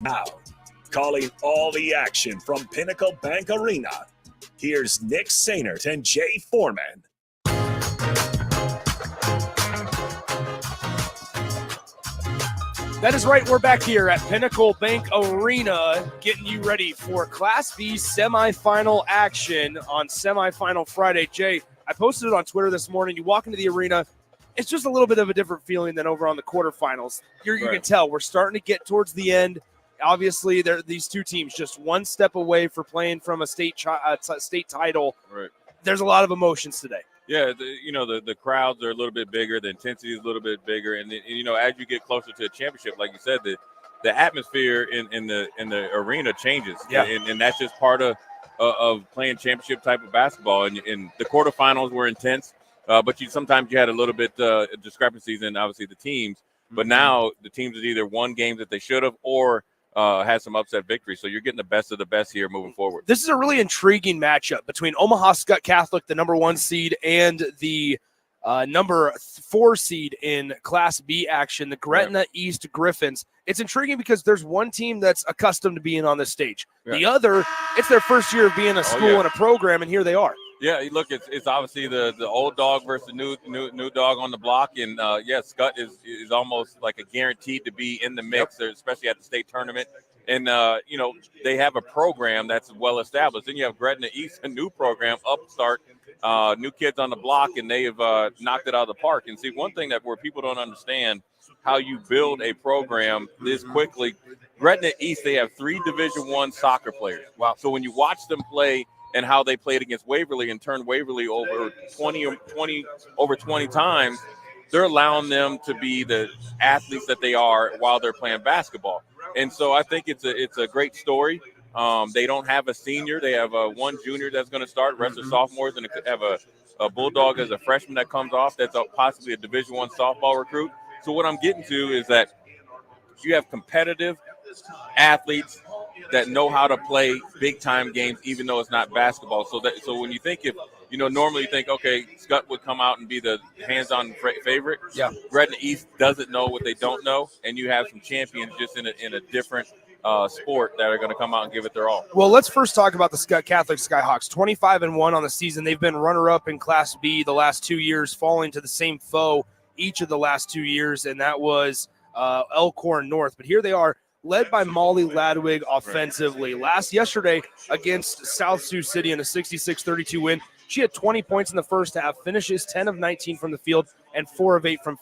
Now, calling all the action from Pinnacle Bank Arena, here's Nick Sainert and Jay Foreman. That is right. We're back here at Pinnacle Bank Arena getting you ready for Class B semifinal action on Semifinal Friday. Jay, I posted it on Twitter this morning. You walk into the arena, it's just a little bit of a different feeling than over on the quarterfinals. You can tell we're starting to get towards the end. Obviously, these two teams just one step away for playing from a state title. Right. There's a lot of emotions today. Yeah, the crowds are a little bit bigger, the intensity is a little bit bigger, and as you get closer to a championship, like you said, the atmosphere in the arena changes. Yeah. And that's just part of playing championship type of basketball. And the quarterfinals were intense, but sometimes you had a little bit discrepancies in obviously the teams. But now the teams have either won games that they should have or had some upset victories. So you're getting the best of the best here moving forward. This is a really intriguing matchup between Omaha Skutt Catholic, the number 1 seed, and the number 4 seed in Class B action, the Gretna East Griffins. It's intriguing because there's one team that's accustomed to being on this stage. Yeah. The other, it's their first year of being a school and a program, and here they are. Yeah, look, it's obviously the old dog versus the new dog on the block, and Skutt is almost like a guaranteed to be in the mix, especially at the state tournament. And they have a program that's well established. Then you have Gretna East, a new program, upstart, new kids on the block, and they have knocked it out of the park. And see, one thing where people don't understand how you build a program this quickly. Gretna East, they have 3 Division I soccer players. Wow! So when you watch them play, and how they played against Waverly and turned Waverly over 20 times, they're allowing them to be the athletes that they are while they're playing basketball. And so I think it's a great story. They don't have a senior. They have one junior that's going to start, rest are sophomores, and they have a Bulldog as a freshman that comes off that's possibly a Division I softball recruit. So what I'm getting to is that you have competitive athletes that know how to play big time games, even though it's not basketball. So when you think normally you think, okay, Skutt would come out and be the hands-on favorite. Yeah. Gretna East doesn't know what they don't know, and you have some champions just in a different sport that are going to come out and give it their all. Well, let's first talk about the Skutt Catholic Skyhawks. 25-1 on the season. They've been runner-up in Class B the last 2 years, falling to the same foe each of the last 2 years, and that was Elkhorn North. But here they are, led by Molly Ladwig offensively. Yesterday against South Sioux City in a 66-32 win, she had 20 points in the first half, finishes 10 of 19 from the field and 4 of 8 from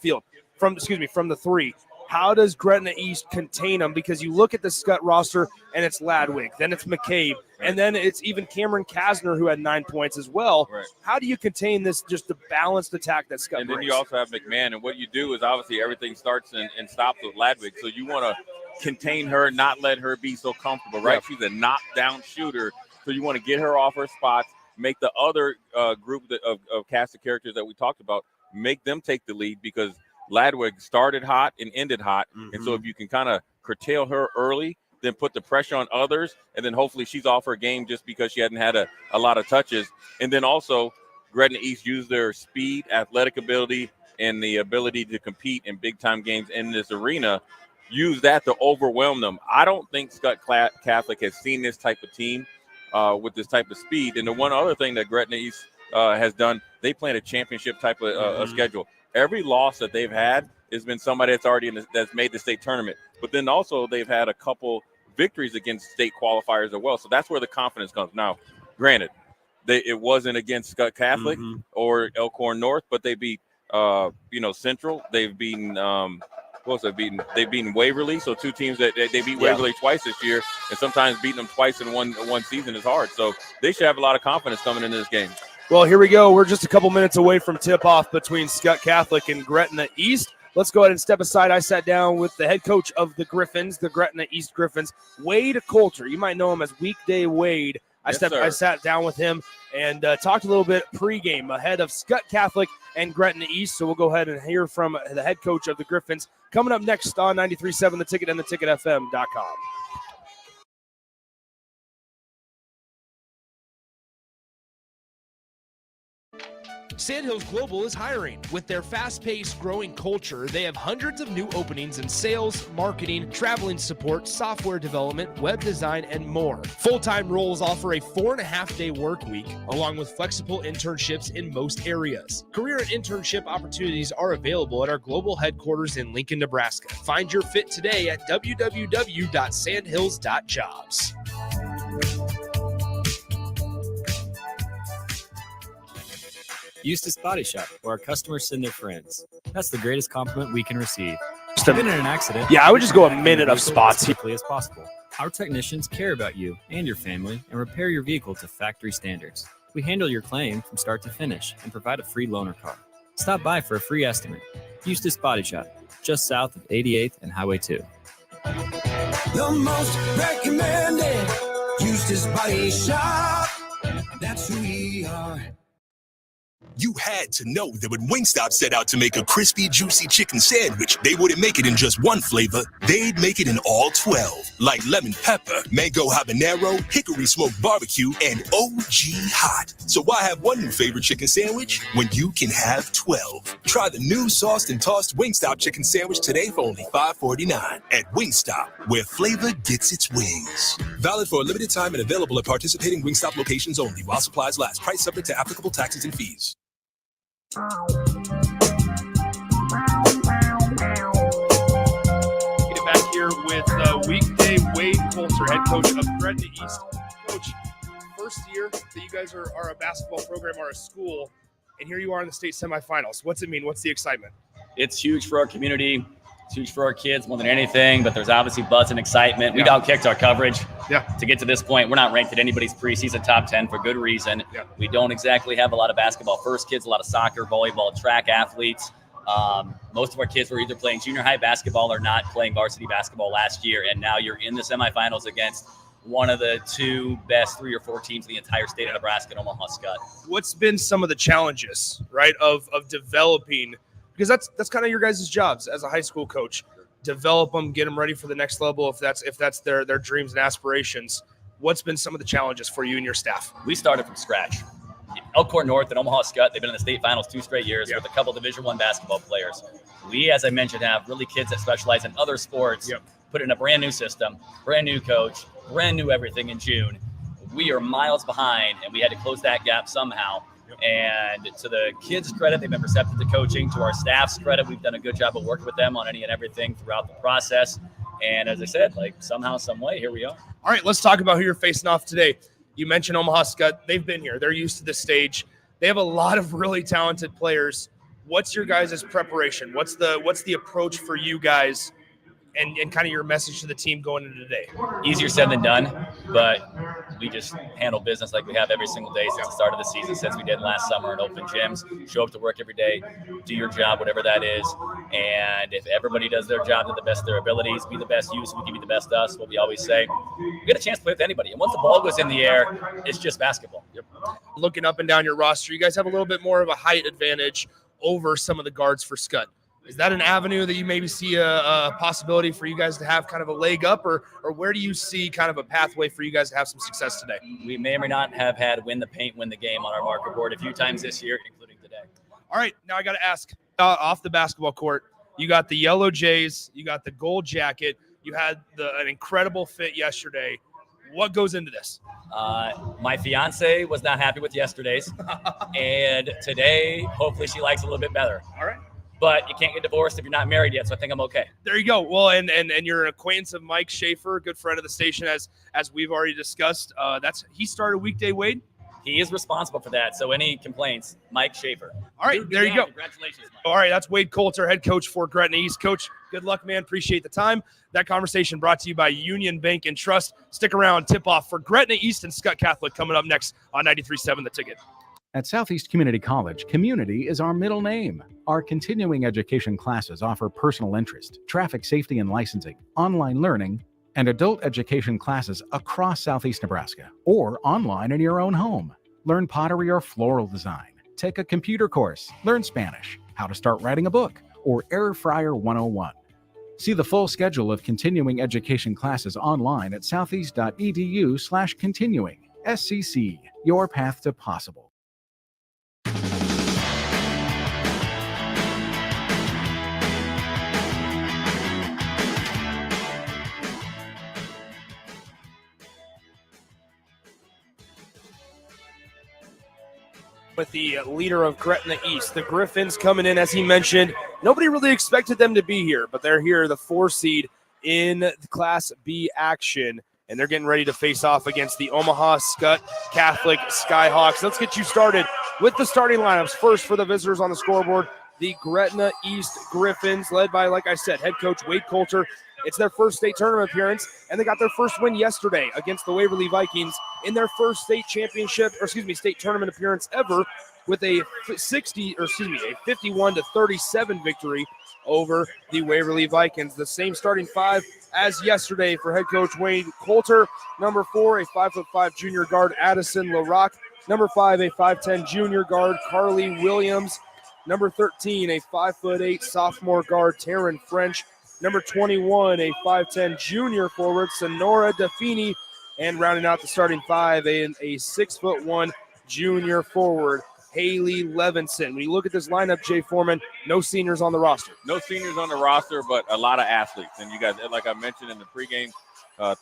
the 3. How does Gretna East contain them? Because you look at the Skutt roster, and it's Ladwig, then it's McCabe, and then it's even Cameron Kasner, who had 9 points as well. Right. How do you contain this, just the balanced attack that Skutt And then brings? you also have McMahon, and what you do is obviously everything starts and stops with Ladwig. So you want to contain her, not let her be so comfortable, right? She's a knockdown shooter, so you want to get her off her spots, make the other group of cast of characters that we talked about, make them take the lead, because Ladwig started hot and ended hot. And so if you can kind of curtail her early, then put the pressure on others, and then hopefully she's off her game just because she hadn't had a lot of touches. And then also Gretna East used their speed, athletic ability, and the ability to compete in big-time games in this arena, use that to overwhelm them. I don't think Skutt Catholic has seen this type of team with this type of speed. And the one other thing that Gretna East has done, they play a championship type of schedule. Every loss that they've had has been somebody that's already that's made the state tournament. But then also they've had a couple victories against state qualifiers as well. So that's where the confidence comes. Now, granted, it wasn't against Skutt Catholic or Elkhorn North, but they beat Central. They've beaten They've beaten Waverly, so 2 teams that they beat Waverly twice this year, and sometimes beating them twice in one season is hard. So they should have a lot of confidence coming into this game. Well, here we go. We're just a couple minutes away from tip-off between Skutt Catholic and Gretna East. Let's go ahead and step aside. I sat down with the head coach of the Griffins, the Gretna East Griffins, Wade Coulter. You might know him as Weekday Wade. I sat down with him and talked a little bit pregame ahead of Skutt Catholic and Gretna East. So we'll go ahead and hear from the head coach of the Griffins coming up next on 93.7 The Ticket and theticketfm.com. Sandhills Global is hiring. With their fast-paced, growing culture, they have hundreds of new openings in sales, marketing, traveling support, software development, web design, and more. Full-time roles offer a 4.5-day work week, along with flexible internships in most areas. Career and internship opportunities are available at our global headquarters in Lincoln, Nebraska. Find your fit today at www.sandhills.jobs. Eustace Body Shop, where our customers send their friends. That's the greatest compliment we can receive. If you've been in an accident, Yeah, I would just go a minute of spots as quickly as possible. Our technicians care about you and your family and repair your vehicle to factory standards. We handle your claim from start to finish and provide a free loaner car. Stop by for a free estimate. Eustace Body Shop, just south of 88th and Highway 2. The most recommended Eustace Body Shop. That's who we are. You had to know that when Wingstop set out to make a crispy, juicy chicken sandwich, they wouldn't make it in just one flavor. They'd make it in all 12, like lemon pepper, mango habanero, hickory smoked barbecue, and OG hot. So why have one new favorite chicken sandwich when you can have 12? Try the new sauced and tossed Wingstop chicken sandwich today for only $5.49 at Wingstop, where flavor gets its wings. Valid for a limited time and available at participating Wingstop locations only while supplies last. Price subject to applicable taxes and fees. Get it back here with weekday Wade Coulter, head coach of Gretna East. Coach, first year that you guys are a basketball program or a school, and here you are in the state semifinals. What's it mean? What's the excitement? It's huge for our community. It's huge for our kids more than anything, but there's obviously buzz and excitement. We outkicked our coverage to get to this point. We're not ranked at anybody's preseason top 10 for good reason. We don't exactly have a lot of basketball first kids, a lot of soccer, volleyball, track athletes. Most of our kids were either playing junior high basketball or not playing varsity basketball last year, and now you're in the semifinals against one of the two best 3 or 4 teams in the entire state of Nebraska and Omaha Skutt. What's been some of the challenges, right, of developing – because that's kind of your guys' jobs as a high school coach. Develop them, get them ready for the next level if that's their dreams and aspirations. What's been some of the challenges for you and your staff? We started from scratch. Elkhorn North and Omaha Skutt, they've been in the state finals 2 straight years with a couple Division I basketball players. We, as I mentioned, have really kids that specialize in other sports, put in a brand new system, brand new coach, brand new everything in June. We are miles behind, and we had to close that gap somehow. And to the kids' credit, they've been receptive to coaching. To our staff's credit, we've done a good job of working with them on any and everything throughout the process. And as I said, somehow, some way, here we are. All right, let's talk about who you're facing off today. You mentioned Omaha Skutt. They've been here. They're used to this stage. They have a lot of really talented players. What's your guys' preparation? What's the approach for you guys and kind of your message to the team going into today? Easier said than done, but we just handle business like we have every single day since the start of the season, since we did last summer in open gyms. Show up to work every day, do your job, whatever that is. And if everybody does their job to the best of their abilities, be the best you, so we can be the best us, what we always say. We get a chance to play with anybody. And once the ball goes in the air, it's just basketball. Looking up and down your roster, you guys have a little bit more of a height advantage over some of the guards for Skutt. Is that an avenue that you maybe see a possibility for you guys to have kind of a leg up, or where do you see kind of a pathway for you guys to have some success today? We may or may not have had win the paint, win the game on our marker board a few times this year, including today. All right, now I got to ask, off the basketball court, you got the yellow Jays, you got the gold jacket, you had an incredible fit yesterday. What goes into this? My fiance was not happy with yesterday's, and today, hopefully she likes it a little bit better. All right. But you can't get divorced if you're not married yet, so I think I'm okay. There you go. Well, and you're an acquaintance of Mike Schaefer, good friend of the station, as we've already discussed. He started weekday Wade. He is responsible for that. So any complaints, Mike Schaefer. All right, there you go. Congratulations, Mike. All right, that's Wade Coulter, head coach for Gretna East. Coach, good luck, man. Appreciate the time. That conversation brought to you by Union Bank and Trust. Stick around. Tip-off for Gretna East and Skutt Catholic coming up next on 93.7 The Ticket. At Southeast Community College, community is our middle name. Our continuing education classes offer personal interest, traffic safety and licensing, online learning, and adult education classes across Southeast Nebraska, or online in your own home. Learn pottery or floral design, take a computer course, learn Spanish, how to start writing a book, or Air Fryer 101. See the full schedule of continuing education classes online at southeast.edu/continuing. SCC, your path to possible. with the leader of Gretna East. The Griffins coming in, as he mentioned. Nobody really expected them to be here, but they're here, the 4 seed in Class B action, and they're getting ready to face off against the Omaha Skutt Catholic Skyhawks. Let's get you started with the starting lineups. First for the visitors on the scoreboard, the Gretna East Griffins, led by, like I said, head coach Wade Coulter. It's their first state tournament appearance, and they got their first win yesterday against the Waverly Vikings in their first state tournament appearance ever, with a 51-37 victory over the Waverly Vikings. The same starting 5 as yesterday for head coach Wade Coulter. Number 4, a 5'5" junior guard, Addison LaRock. Number 5, a 5'10" junior guard, Carly Williams. Number 13, a 5'8" sophomore guard, Taryn French. Number 21, a 5'10" junior forward, Sonora DeFini. And rounding out the starting 5, a 6'1" junior forward, Haley Levinson. When you look at this lineup, Jay Foreman, no seniors on the roster. No seniors on the roster, but a lot of athletes. And you guys, like I mentioned in the pregame,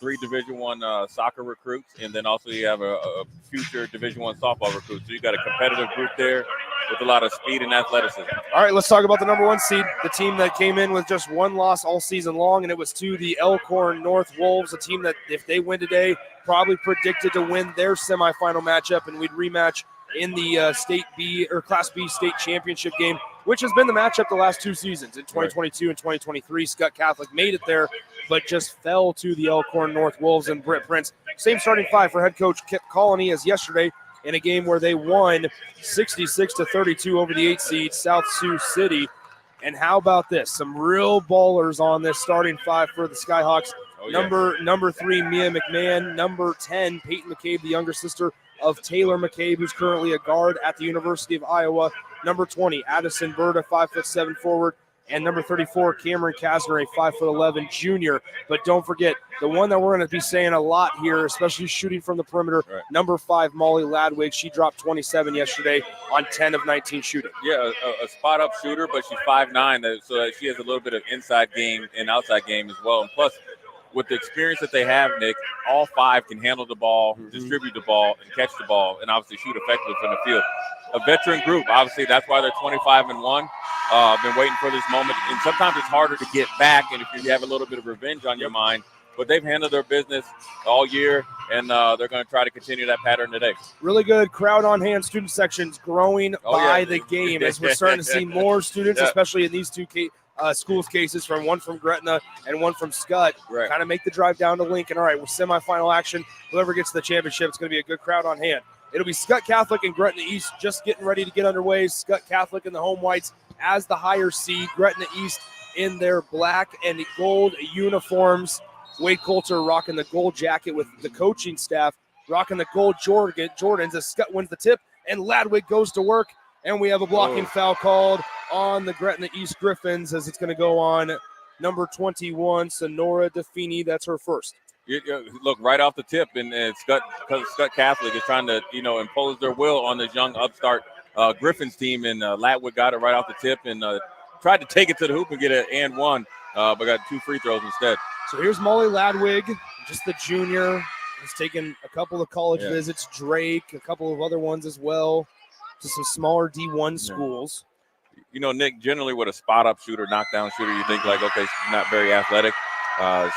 3 Division I soccer recruits, and then also you have a future Division I softball recruit. So you got a competitive group there with a lot of speed and athleticism. All right, let's talk about the number 1 seed, the team that came in with just 1 loss all season long, and it was to the Elkhorn North Wolves, a team that, if they win today, probably predicted to win their semifinal matchup, and we'd rematch in the State B or Class B state championship game, which has been the matchup the last 2 seasons. In 2022 and 2023, Skutt Catholic made it there, but just fell to the Elkhorn North Wolves and Britt Prince. Same starting 5 for head coach Kip Colony as yesterday in a game where they won 66-32 over the 8 seed South Sioux City. And how about this? Some real ballers on this starting 5 for the Skyhawks. Oh, yeah. Number 3, Mia McMahon. Number 10, Peyton McCabe, the younger sister of Taylor McCabe, who's currently a guard at the University of Iowa. Number 20, Addison Bird, a 5'7" forward. And number 34, Cameron Kasner, a 5'11" junior. But don't forget, the one that we're going to be saying a lot here, especially shooting from the perimeter, right. Number 5, Molly Ladwig. She dropped 27 yesterday on 10 of 19 shooting. Yeah, a spot-up shooter, but she's 5'9", so that she has a little bit of inside game and outside game as well. And plus, with the experience that they have, Nick, all 5 can handle the ball, distribute the ball, and catch the ball, and obviously shoot effectively from the field. A veteran group, obviously, that's why they're 25-1. Been waiting for this moment, and sometimes it's harder to get back, and if you have a little bit of revenge on your mind, but they've handled their business all year, and they're going to try to continue that pattern today. Really good crowd on hand. Student sections growing by the game as we're starting to see more students, especially in these 2 schools cases, from one from Gretna and one from Skutt, right. Kind of make the drive down to Lincoln. All right, with semifinal action, whoever gets to the championship, it's going to be a good crowd on hand. It'll be Skutt Catholic and Gretna East just getting ready to get underway. Skutt Catholic in the home whites as the higher seed. Gretna East in their black and gold uniforms. Wade Coulter rocking the gold jacket with the coaching staff, rocking the gold Jordans as Skutt wins the tip, and Ladwig goes to work, and we have a blocking foul called on the Gretna East Griffins as it's going to go on number 21, Sonora DeFini. That's her first. Look, right off the tip, and Skutt Catholic is trying to, impose their will on this young upstart Griffins team, and Ladwig got it right off the tip and tried to take it to the hoop and get an and one, but got 2 free throws instead. So here's Molly Ladwig, just the junior. He's taken a couple of college visits, Drake, a couple of other ones as well, to some smaller D1 schools. Nick, generally with a spot-up shooter, knockdown shooter, you think like, okay, she's not very athletic.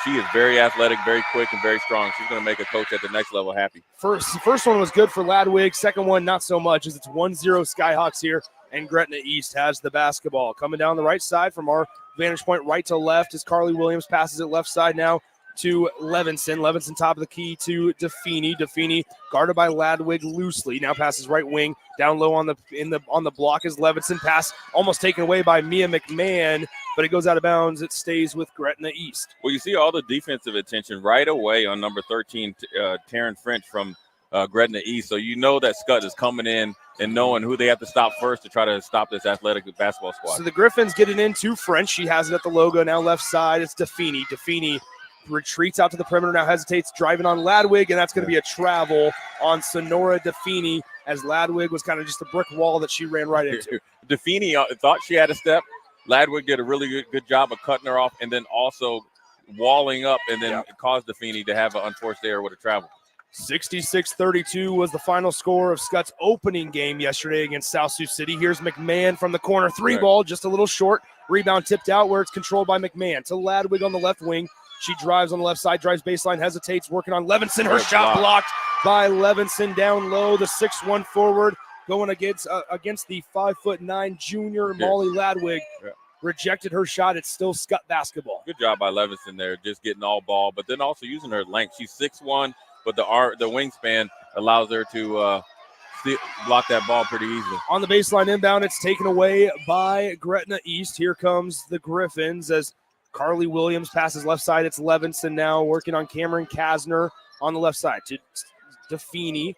She is very athletic, very quick, and very strong. She's going to make a coach at the next level happy. First one was good for Ladwig. Second one, not so much, as it's 1-0 Skyhawks here, and Gretna East has the basketball. Coming down the right side from our vantage point, right to left, as Carly Williams passes it left side now to Levinson. Levinson top of the key to DeFini. DeFini guarded by Ladwig loosely. Now passes right wing. Down low on the block is Levinson. Pass almost taken away by Mia McMahon, but it goes out of bounds. It stays with Gretna East. Well, you see all the defensive attention right away on number 13, Taryn French from Gretna East. So you know that Skutt is coming in and knowing who they have to stop first to try to stop this athletic basketball squad. So the Griffins get it into French. She has it at the logo. Now left side, it's DeFini. DeFini retreats out to the perimeter, now hesitates, driving on Ladwig, and that's going to be a travel on Sonora DeFini, as Ladwig was kind of just a brick wall that she ran right into. DeFini thought she had a step. Ladwig did a really good job of cutting her off and then also walling up and then caused DeFini to have an unforced error with a travel. 66-32 was the final score of Skutt's opening game yesterday against South Sioux City. Here's McMahon from the corner. Three ball, just a little short. Rebound tipped out where it's controlled by McMahon. To Ladwig on the left wing. She drives on the left side, drives baseline, hesitates, working on Levinson. Her shot blocked by Levinson down low. The 6'1" forward going against the 5'9" junior Molly Ladwig. Yeah. Rejected her shot. It's still Skutt basketball. Good job by Levinson there, just getting all ball, but then also using her length. She's 6'1", but the wingspan allows her to block that ball pretty easily. On the baseline inbound, it's taken away by Gretna East. Here comes the Griffins as Carly Williams passes left side. It's Levinson now working on Cameron Kasner on the left side to Defini.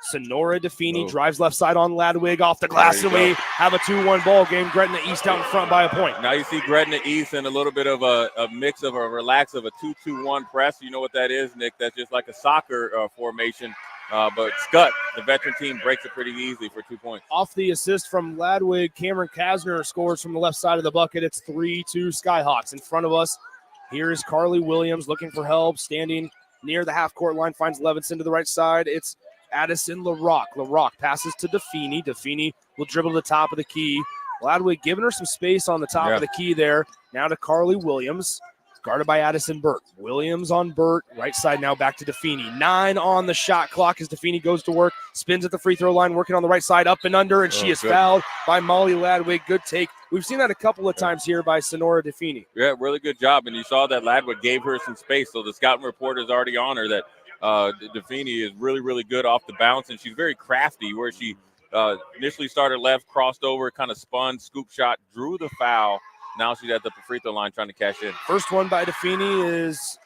Sonora Defini drives left side on Ladwig off the glass, and we have a 2-1 ball game. Gretna East out in front by a point. Now you see Gretna East in a little bit of a mix of a relax of a 2-2-1 press. You know what that is, Nick? That's just like a soccer formation. But Skutt, the veteran team, breaks it pretty easily for 2 points. Off the assist from Ladwig, Cameron Kasner scores from the left side of the bucket. It's 3-2 Skyhawks. In front of us, here is Carly Williams looking for help, standing near the half-court line, finds Levinson to the right side. It's Addison LaRock. LaRock passes to Defini. Defini will dribble to the top of the key. Ladwig giving her some space on the top of the key there. Now to Carly Williams. Guarded by Addison Burt. Williams on Burt. Right side now back to Defini. 9 on the shot clock as Defini goes to work. Spins at the free throw line, working on the right side, up and under, and she is fouled by Molly Ladwig. Good take. We've seen that a couple of times here by Sonora Defini. Yeah, really good job. And you saw that Ladwig gave her some space. So the scouting report is already on her that Defini is really, really good off the bounce. And she's very crafty where she initially started left, crossed over, kind of spun, scoop shot, drew the foul. Now she's at the free throw line trying to cash in. First one by Defini is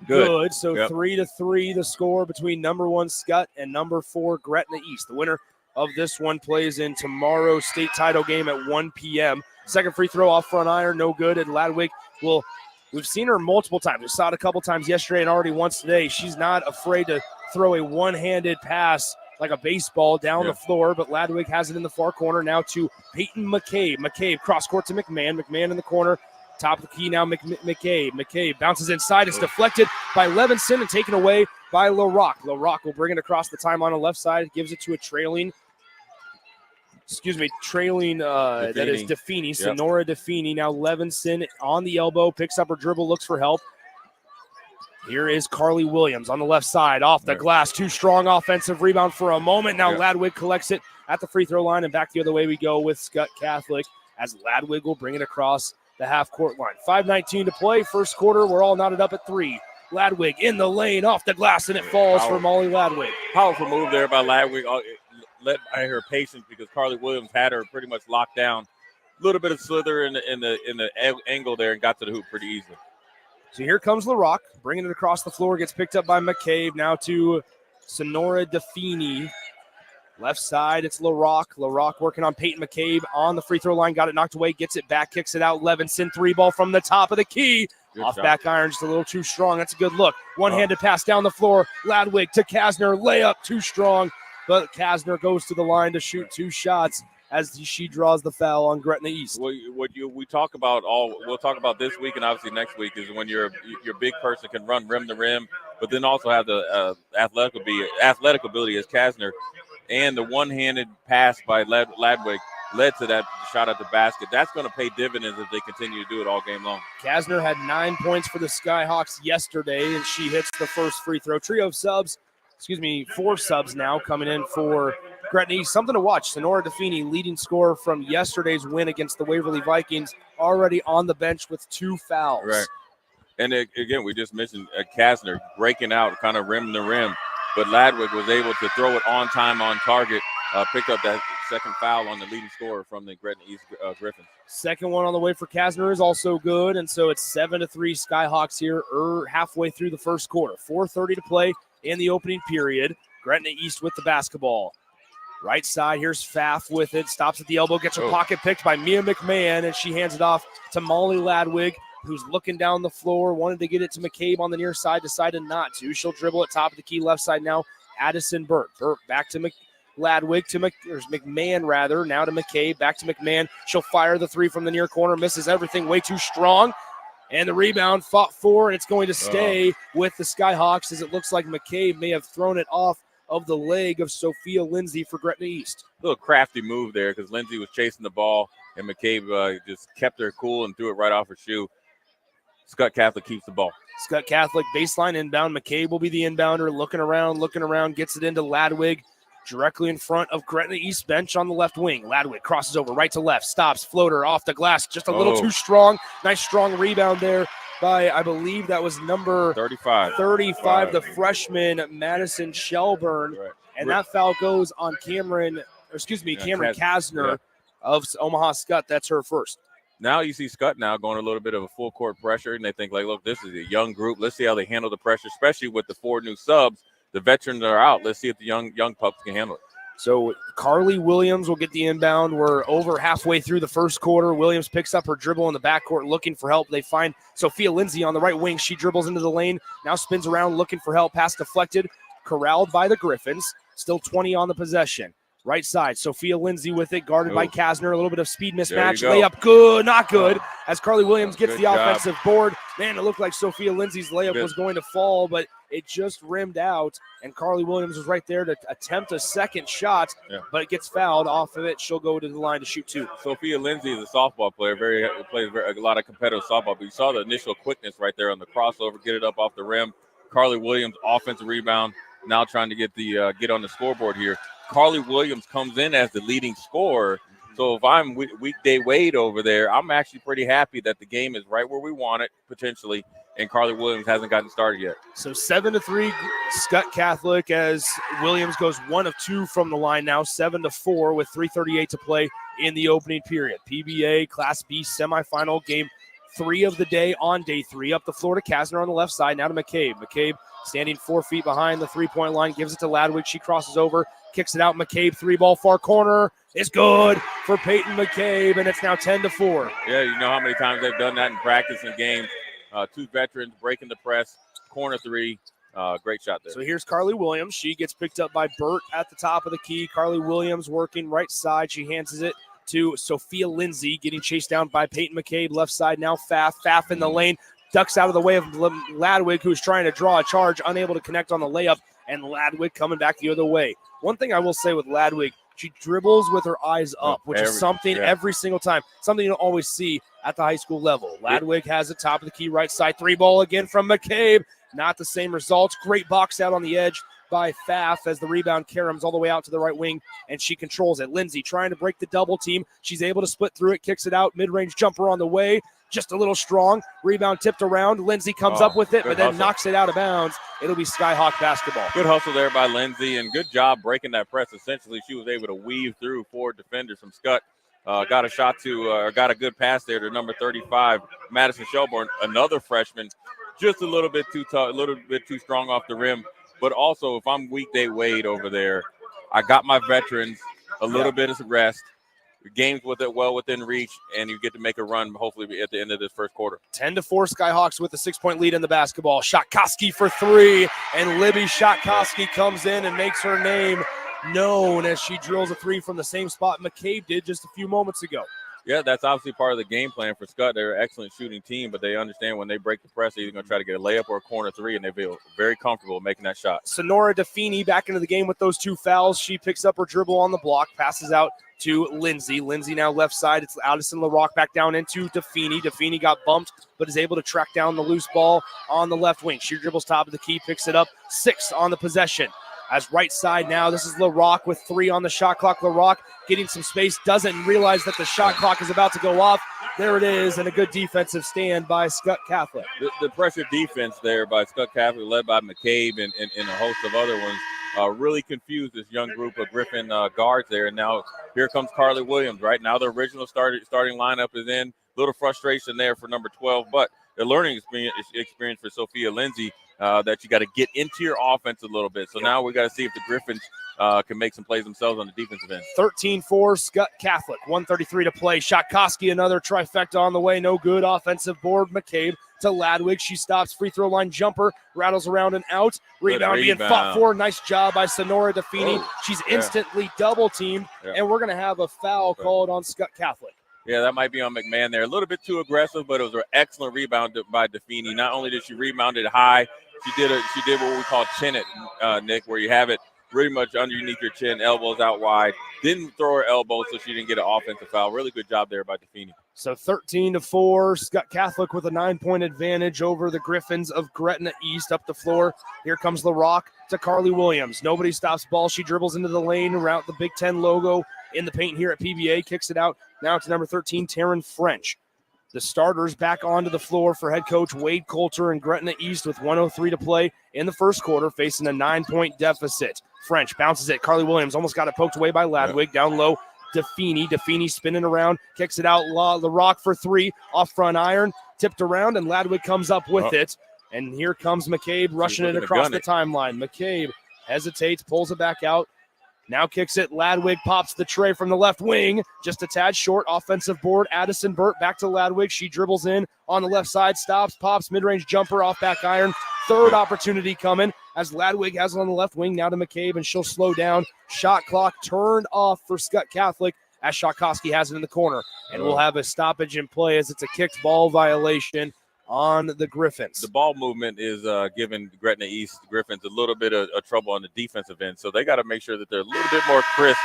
good. So 3-3 the score between number 1 Skutt and number 4 Gretna East. The winner of this one plays in tomorrow's state title game at 1 p.m. Second free throw off front iron, no good. And Ladwig we've seen her multiple times. We saw it a couple times yesterday and already once today. She's not afraid to throw a one-handed pass like a baseball down the floor, but Ladwig has it in the far corner now to Peyton McCabe. McCabe cross court to McMahon. McMahon in the corner. Top of the key now, McCabe. McCabe bounces inside. It's deflected by Levinson and taken away by LaRock. LaRock will bring it across the timeline on the left side. Gives it to a trailing, that is Defini. Sonora Defini. Now Levinson on the elbow, picks up her dribble, looks for help. Here is Carly Williams on the left side, off the glass. Too strong offensive rebound for a moment. Now Ladwig collects it at the free throw line, and back the other way we go with Skutt Catholic as Ladwig will bring it across the half-court line. 5:19 to play. First quarter, we're all knotted up at 3. Ladwig in the lane, off the glass, and it falls for Molly Ladwig. Powerful move there by Ladwig, led by her patience because Carly Williams had her pretty much locked down. A little bit of slither in the angle there and got to the hoop pretty easily. So here comes LaRock, bringing it across the floor, gets picked up by McCabe. Now to Sonora Defini. Left side, it's LaRock. LaRock working on Peyton McCabe on the free throw line. Got it knocked away, gets it back, kicks it out. Levinson, 3-ball from the top of the key. Good off shot. Back iron, just a little too strong. That's a good look. One-handed pass down the floor. Ladwig to Kasner, layup, too strong. But Kasner goes to the line to shoot 2 shots as she draws the foul on Gretna East. We'll talk about this week and obviously next week is when your big person can run rim to rim, but then also have the athletic ability as Kasner, and the one-handed pass by Ladwig led to that shot at the basket. That's going to pay dividends if they continue to do it all game long. Kasner had 9 points for the Skyhawks yesterday, and she hits the first free throw. 4 subs now coming in for Gretna East. Something to watch. Sonora Defini, leading scorer from yesterday's win against the Waverly Vikings, already on the bench with 2 fouls. Right. And again, we just mentioned Kasner breaking out kind of rim to rim, but Ladwig was able to throw it on time, on target, picked up that second foul on the leading scorer from the Gretna East Griffins. Second one on the way for Kasner is also good, and so it's 7-3 Skyhawks here halfway through the first quarter. 4:30 to play in the opening period. Gretna East with the basketball. Right side, here's Pfaff with it. Stops at the elbow, gets her pocket picked by Mia McMahon, and she hands it off to Molly Ladwig, who's looking down the floor, wanted to get it to McCabe on the near side, decided not to. She'll dribble at top of the key left side now. Addison Burt. Burt back to Ladwig, McMahon rather, now to McCabe, back to McMahon. She'll fire the 3 from the near corner, misses everything, way too strong. And the rebound fought for, and it's going to stay with the Skyhawks as it looks like McCabe may have thrown it off of the leg of Sophia Lindsay for Gretna East. A little crafty move there because Lindsay was chasing the ball, and McCabe just kept her cool and threw it right off her shoe. Skutt Catholic keeps the ball. Skutt Catholic baseline inbound. McCabe will be the inbounder, looking around, gets it into Ladwig, directly in front of Gretna East bench on the left wing. Ladwig crosses over right to left, stops, floater off the glass, just a little too strong. Nice strong rebound there by, I believe that was number 35, the freshman Madison Shelburne. Right. And that foul goes on Cameron Kasner of Omaha Skutt. That's her first. Now you see Skutt now going a little bit of a full court pressure, and they think, like, look, this is a young group. Let's see how they handle the pressure, especially with the 4 new subs. The veterans are out. Let's see if the young pups can handle it. So Carly Williams will get the inbound. We're over halfway through the first quarter. Williams picks up her dribble in the backcourt looking for help. They find Sophia Lindsay on the right wing. She dribbles into the lane, now spins around looking for help. Pass deflected, corralled by the Griffins. Still 20 on the possession. Right side, Sophia Lindsay with it, guarded by Kasner. A little bit of speed mismatch. Layup good, not good, as Carly Williams gets the offensive board. Man, it looked like Sophia Lindsay's layup was going to fall, but it just rimmed out, and Carly Williams was right there to attempt a second shot, but it gets fouled off of it. She'll go to the line to shoot 2. Sophia Lindsay is a softball player, plays a lot of competitive softball, but you saw the initial quickness right there on the crossover, get it up off the rim. Carly Williams, offensive rebound, now trying to get on the scoreboard here. Carly Williams comes in as the leading scorer. So if I'm weekday Wade over there, I'm actually pretty happy that the game is right where we want it, potentially, and Carly Williams hasn't gotten started yet. So 7-3 Skutt Catholic as Williams goes 1 of 2 from the line now, 7-4 with 3:38 to play in the opening period. PBA Class B semifinal game 3 of the day on day 3. Up the floor to Kasner on the left side, now to McCabe. McCabe standing 4 feet behind the three-point line, gives it to Ladwig. She crosses over, kicks it out. McCabe, 3-ball far corner. It's good for Peyton McCabe, and it's now 10-4. Yeah, you know how many times they've done that in practice and games. 2 veterans breaking the press, corner 3. Great shot there. So here's Carly Williams. She gets picked up by Burt at the top of the key. Carly Williams working right side. She hands it to Sophia Lindsay, getting chased down by Peyton McCabe. Left side now Pfaff. Pfaff in the lane. Ducks out of the way of Ladwig, who's trying to draw a charge, unable to connect on the layup, and Ladwig coming back the other way. One thing I will say with Ladwig, she dribbles with her eyes up, which is something every single time, something you don't always see at the high school level. Ladwig has the top of the key right side. 3-ball again from McCabe. Not the same results. Great box out on the edge by Pfaff as the rebound caroms all the way out to the right wing, and she controls it. Lindsay trying to break the double team. She's able to split through it, kicks it out. Mid-range jumper on the way. Just a little strong. Rebound tipped around. Lindsay comes up with it, but then knocks it out of bounds. It'll be Skyhawk basketball. Good hustle there by Lindsay, and good job breaking that press. Essentially, she was able to weave through 4 defenders from Skutt. Got a good pass there to number 35, Madison Shelburne, another freshman, just a little bit too tough, a little bit too strong off the rim. But also, if I'm weekday Wade over there, I got my veterans, a little bit of rest. Games with it well within reach, and you get to make a run, hopefully, at the end of this first quarter. 10-4 Skyhawks with a 6-point lead in the basketball. Shotkoski for 3, and Libby Shotkoski comes in and makes her name known as she drills a 3 from the same spot McCabe did just a few moments ago. Yeah, that's obviously part of the game plan for Skutt. They're an excellent shooting team, but they understand when they break the press, they're either going to try to get a layup or a corner 3, and they feel very comfortable making that shot. Sonora DeFini back into the game with those 2 fouls. She picks up her dribble on the block, passes out to Lindsay. Lindsay now left side. It's Addison LaRock back down into DeFini. DeFini got bumped, but is able to track down the loose ball on the left wing. She dribbles top of the key, picks it up. 6 on the possession. As right side now, this is LaRock with 3 on the shot clock. LaRock getting some space, doesn't realize that the shot clock is about to go off. There it is, and a good defensive stand by Skutt Catholic. The pressure defense there by Skutt Catholic, led by McCabe and a host of other ones, really confused this young group of Griffin guards there. And now here comes Carly Williams. Right now the original starting lineup is in. A little frustration there for number 12, but the learning experience for Sophia Lindsay that you got to get into your offense a little bit. So now we got to see if the Griffins can make some plays themselves on the defensive end. 13-4 Skutt Catholic, 1:33 to play. Shotkoski, another trifecta on the way. No good. Offensive board. McCabe to Ladwig. She stops. Free throw line jumper. Rattles around and out. Rebound being fought for. Nice job by Sonora DeFini. She's instantly double teamed, and we're going to have a foul called on Skutt Catholic. Yeah, that might be on McMahon there. A little bit too aggressive, but it was an excellent rebound by DeFini. Not only did she rebound it high, she did what we call chin it, Nick, where you have it pretty much underneath your chin, elbows out wide. Didn't throw her elbow, so she didn't get an offensive foul. Really good job there by DeFini. So 13-4, Skutt Catholic with a 9-point advantage over the Griffins of Gretna East. Up the floor, here comes LaRock to Carly Williams. Nobody stops ball. She dribbles into the lane around the Big Ten logo in the paint here at PBA, kicks it out. Now to number 13, Taryn French. The starters back onto the floor for head coach Wade Coulter and Gretna East with 1:03 to play in the first quarter, facing a 9-point deficit. French bounces it. Carly Williams almost got it poked away by Ladwig. Down low, DeFini spinning around, kicks it out. LaRock for three, off front iron, tipped around, and Ladwig comes up with it. And here comes McCabe rushing it across the timeline. McCabe hesitates, pulls it back out. Now kicks it. Ladwig pops the tray from the left wing. Just a tad short. Offensive board. Addison Burt back to Ladwig. She dribbles in on the left side. Stops. Pops. Mid-range jumper off back iron. Third opportunity coming as Ladwig has it on the left wing. Now to McCabe, and she'll slow down. Shot clock turned off for Skutt Catholic as Shotkoski has it in the corner. And we'll have a stoppage in play as it's a kicked ball violation on the Griffins. The ball movement is giving Gretna East Griffins a little bit of trouble on the defensive end, so they got to make sure that they're a little bit more crisp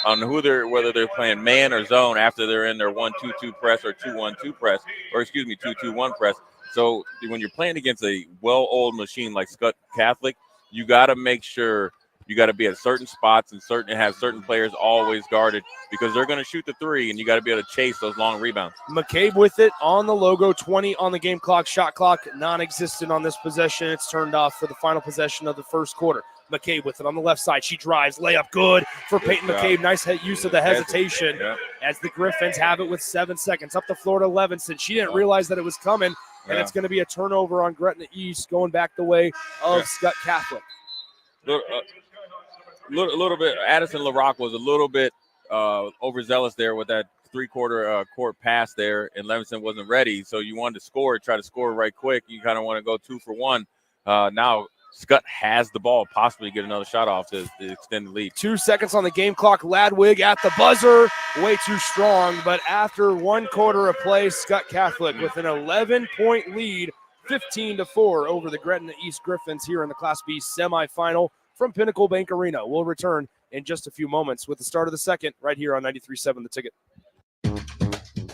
on whether they're playing man or zone after they're in their 1-2-2 press or 2-1-2 press, or 2-2-1 press. So when you're playing against a well-oiled machine like Skutt Catholic, you got to make sure you got to be at certain spots and have certain players always guarded because they're going to shoot the three, and you got to be able to chase those long rebounds. McCabe with it on the logo, 20 on the game clock. Shot clock non-existent on this possession. It's turned off for the final possession of the first quarter. McCabe with it on the left side. She drives, layup good for Peyton McCabe. Nice use of the hesitation as the Griffins have it with 7 seconds. Up the floor to Levinson. She didn't realize that it was coming, and it's going to be a turnover on Gretna East going back the way of Skutt Catholic. Little bit. Addison LaRock was a little bit overzealous there with that three-quarter court pass there, and Levinson wasn't ready. So you wanted to try to score right quick. You kind of want to go 2 for 1. Now Skutt has the ball, possibly get another shot off to extend the lead. 2 seconds on the game clock. Ladwig at the buzzer, way too strong. But after 1 quarter of play, Skutt Catholic with an 11-point lead, 15-4 over the Gretna East Griffins here in the Class B semifinal from Pinnacle Bank Arena. We'll return in just a few moments with the start of the second right here on 93.7 The Ticket.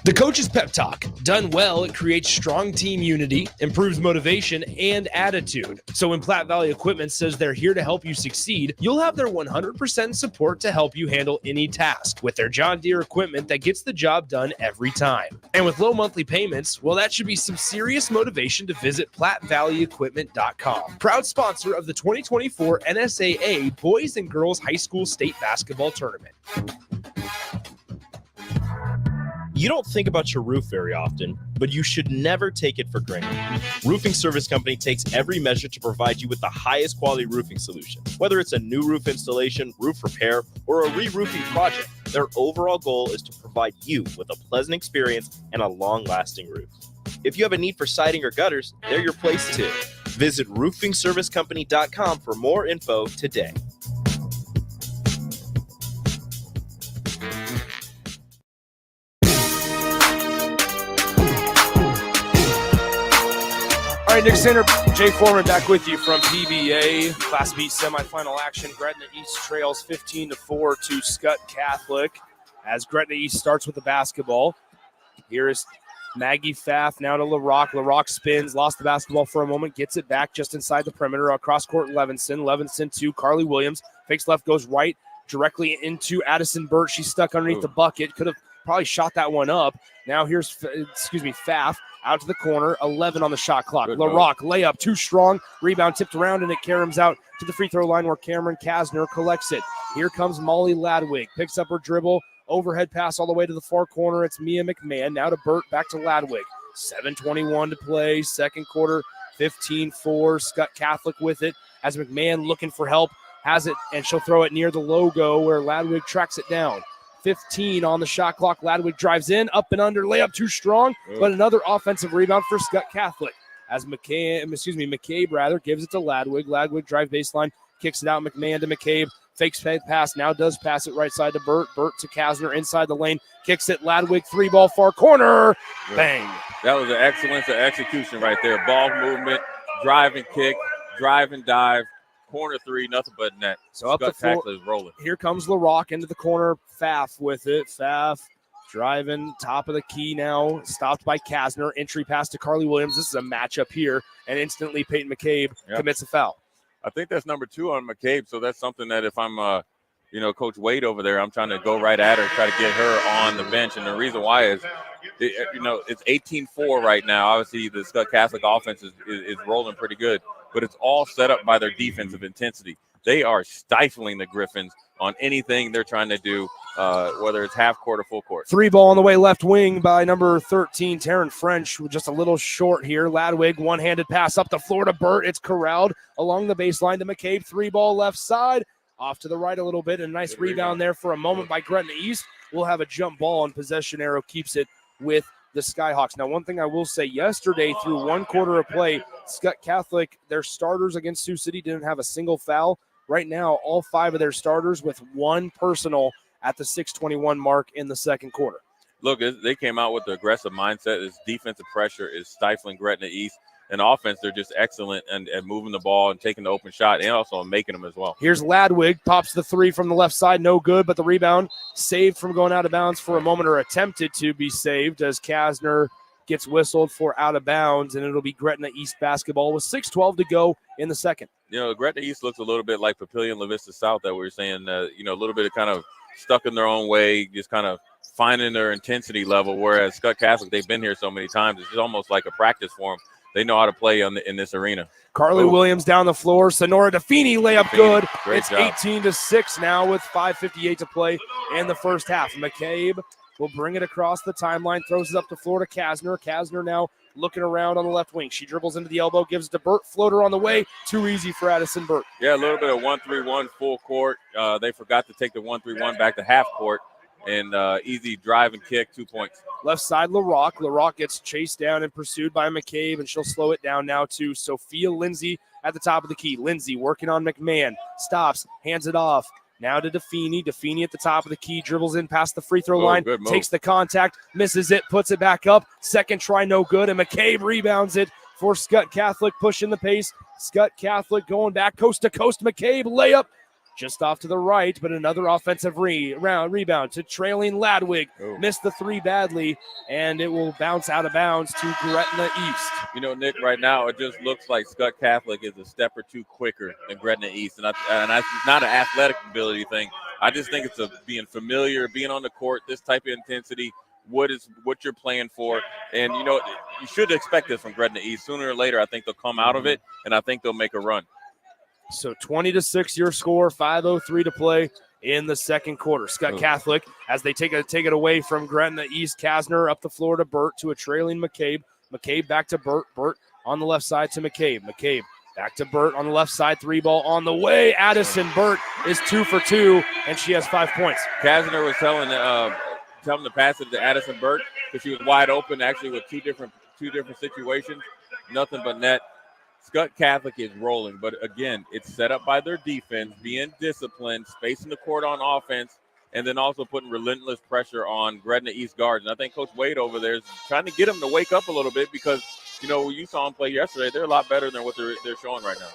The Coach's Pep Talk. Done well, it creates strong team unity, improves motivation, and attitude. So when Platte Valley Equipment says they're here to help you succeed, you'll have their 100% support to help you handle any task with their John Deere equipment that gets the job done every time. And with low monthly payments, well, that should be some serious motivation to visit PlatteValleyEquipment.com. Proud sponsor of the 2024 NSAA Boys and Girls High School State Basketball Tournament. You don't think about your roof very often, but you should never take it for granted. Roofing Service Company takes every measure to provide you with the highest quality roofing solution. Whether it's a new roof installation, roof repair, or a re-roofing project, their overall goal is to provide you with a pleasant experience and a long-lasting roof. If you have a need for siding or gutters, they're your place too. Visit roofingservicecompany.com for more info today. All right, Nick Sainer, Jay Foreman back with you from PBA. Class B semifinal action. Gretna East trails 15-4 to Skutt Catholic as Gretna East starts with the basketball. Here is Maggie Pfaff now to LaRock. LaRock spins, lost the basketball for a moment, gets it back just inside the perimeter. Across court, Levinson. Levinson to Carly Williams. Fakes left, goes right, directly into Addison Burt. She's stuck underneath the bucket. Could have probably shot that one up. Now here's, Pfaff. Out to the corner, 11 on the shot clock. LaRock, layup, too strong. Rebound tipped around, and it caroms out to the free throw line where Cameron Kasner collects it. Here comes Molly Ladwig. Picks up her dribble. Overhead pass all the way to the far corner. It's Mia McMahon. Now to Burt, back to Ladwig. 7:21 to play. Second quarter, 15-4. Skutt Catholic with it as McMahon looking for help. Has it, and she'll throw it near the logo where Ladwig tracks it down. 15 on the shot clock. Ladwig drives in, up and under, layup too strong, but another offensive rebound for Skutt Catholic as McCabe gives it to Ladwig. Ladwig drive baseline, kicks it out. McMahon to McCabe, Fakes pass, now does pass it right side to Burt. Burt to Kasner inside the lane. Kicks it, Ladwig, 3-ball far corner. Yeah. Bang. That was an excellence of execution right there. Ball movement, drive and kick, drive and dive, corner 3, nothing but net. So up the floor, is rolling. Here comes LaRock into the corner. Pfaff with it. Pfaff driving, top of the key now. Stopped by Kasner. Entry pass to Carly Williams. This is a matchup here. And instantly Peyton McCabe commits a foul. I think that's number 2 on McCabe. So that's something that if I'm, Coach Wade over there, I'm trying to go right at her, try to get her on the bench. And the reason why is, it's 18-4 right now. Obviously, the Skutt Catholic offense is rolling pretty good, but it's all set up by their defensive intensity. They are stifling the Griffins on anything they're trying to do, whether it's half court or full court. 3-ball on the way left wing by number 13, Taryn French, just a little short here. Ladwig, one-handed pass up the floor to Burt. It's corralled along the baseline to McCabe. 3-ball left side, off to the right a little bit. A nice rebound there for a moment by Gretna East. We'll have a jump ball, and possession arrow keeps it with the Skyhawks. Now, one thing I will say, yesterday through one quarter of play, Skutt Catholic, their starters against Sioux City didn't have a single foul. Right now, all 5 of their starters with 1 personal at the 6:21 mark in the second quarter. Look, they came out with the aggressive mindset. This defensive pressure is stifling Gretna East. And offense, they're just excellent at moving the ball and taking the open shot and also making them as well. Here's Ladwig, pops the 3 from the left side, no good, but the rebound saved from going out of bounds for a moment, or attempted to be saved, as Kasner gets whistled for out of bounds, and it'll be Gretna East basketball with 6:12 to go in the second. Gretna East looks a little bit like Papillion La Vista South that we were saying, a little bit of kind of stuck in their own way, just kind of finding their intensity level, whereas Skutt Catholic, they've been here so many times, it's almost like a practice for them. They know how to play in this arena. Carly Williams down the floor. Sonora DeFini layup good. It's job. 18-6 now with 5:58 to play in the first half. McCabe will bring it across the timeline, throws it up the floor to Kasner. Kasner now looking around on the left wing. She dribbles into the elbow, gives it to Burt. Floater on the way. Too easy for Addison Burt. Yeah, a little bit of 1-3-1 full court. They forgot to take the 1-3-1 back to half court. And easy drive and kick, 2 points. Left side, LaRock. LaRock gets chased down and pursued by McCabe, and she'll slow it down now to Sophia Lindsay at the top of the key. Lindsay working on McMahon. Stops, hands it off. Now to DeFini. DeFini at the top of the key, dribbles in past the free throw line, takes the contact, misses it, puts it back up. Second try, no good, and McCabe rebounds it for Skutt Catholic, pushing the pace. Skutt Catholic going back coast to coast. McCabe layup. Just off to the right, but another offensive rebound to trailing Ladwig. Missed the 3 badly, and it will bounce out of bounds to Gretna East. Nick, right now it just looks like Skutt Catholic is a step or 2 quicker than Gretna East. And it's not an athletic ability thing. I just think it's being familiar, being on the court, this type of intensity, what you're playing for. And, you should expect this from Gretna East. Sooner or later, I think they'll come out of it, and I think they'll make a run. So 20-6 your score, 5:03 to play in the second quarter. Skutt Catholic, as they take it away from Gretna East. Kasner up the floor to Burt, to a trailing McCabe. McCabe back to Burt. Burt on the left side to McCabe. McCabe back to Burt on the left side. 3-ball on the way. Addison Burt is 2 for 2, and she has 5 points. Kasner was telling to pass it to Addison Burt because she was wide open, actually with two different situations. Nothing but net. Skutt Catholic is rolling, but again, it's set up by their defense, being disciplined, spacing the court on offense, and then also putting relentless pressure on Gretna East guards. And I think Coach Wade over there is trying to get them to wake up a little bit because, you saw them play yesterday. They're a lot better than what they're showing right now.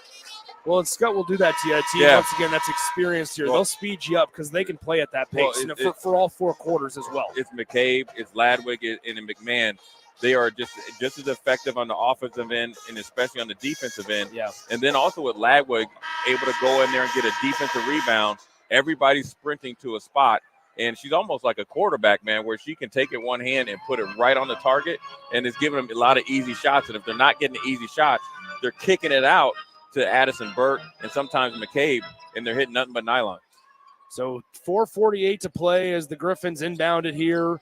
Well, and Skutt will do that to you. A team, once again, that's experienced here. They'll speed you up because they can play at that pace for all 4 quarters as well. It's McCabe, it's Ladwig, and McMahon. They are just as effective on the offensive end and especially on the defensive end. Yeah. And then also with Ladwig able to go in there and get a defensive rebound. Everybody's sprinting to a spot. And she's almost like a quarterback, man, where she can take it one hand and put it right on the target. And it's giving them a lot of easy shots. And if they're not getting the easy shots, they're kicking it out to Addison Burt and sometimes McCabe, and they're hitting nothing but nylon. So 4:48 to play as the Griffins inbounded here,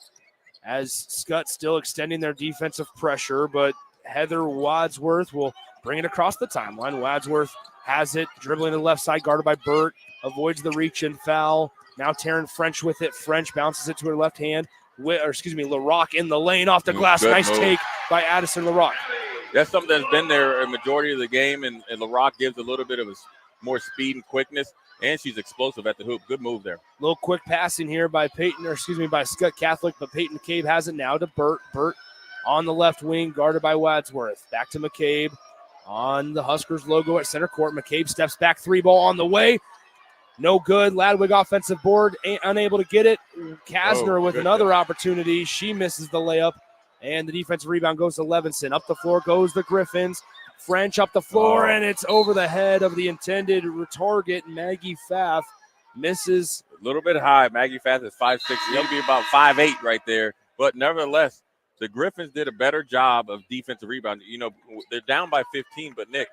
as Skutt still extending their defensive pressure, but Heather Wadsworth will bring it across the timeline. Wadsworth has it, dribbling to the left side, guarded by Burt, avoids the reach and foul. Now Taryn French with it. French bounces it to her left hand. LaRock in the lane off the glass. Nice move. Take by Addison LaRock. That's something that's been there a majority of the game, and LaRock gives a little bit of more speed and quickness, and she's explosive at the hoop. Good move there. Little quick passing here by by Skutt Catholic, but Peyton McCabe has it now to Burt. Burt on the left wing, guarded by Wadsworth. Back to McCabe on the Huskers logo at center court. McCabe steps back, 3-ball on the way. No good. Ladwig offensive board, unable to get it. Kasner with another opportunity. She misses the layup, and the defensive rebound goes to Levinson. Up the floor goes the Griffins. French up the floor, and it's over the head of the intended target. Maggie Pfaff misses. A little bit high. Maggie Pfaff is 5'6". She'll be about 5'8" right there. But nevertheless, the Griffins did a better job of defensive rebounding. You know, they're down by 15, but Nick,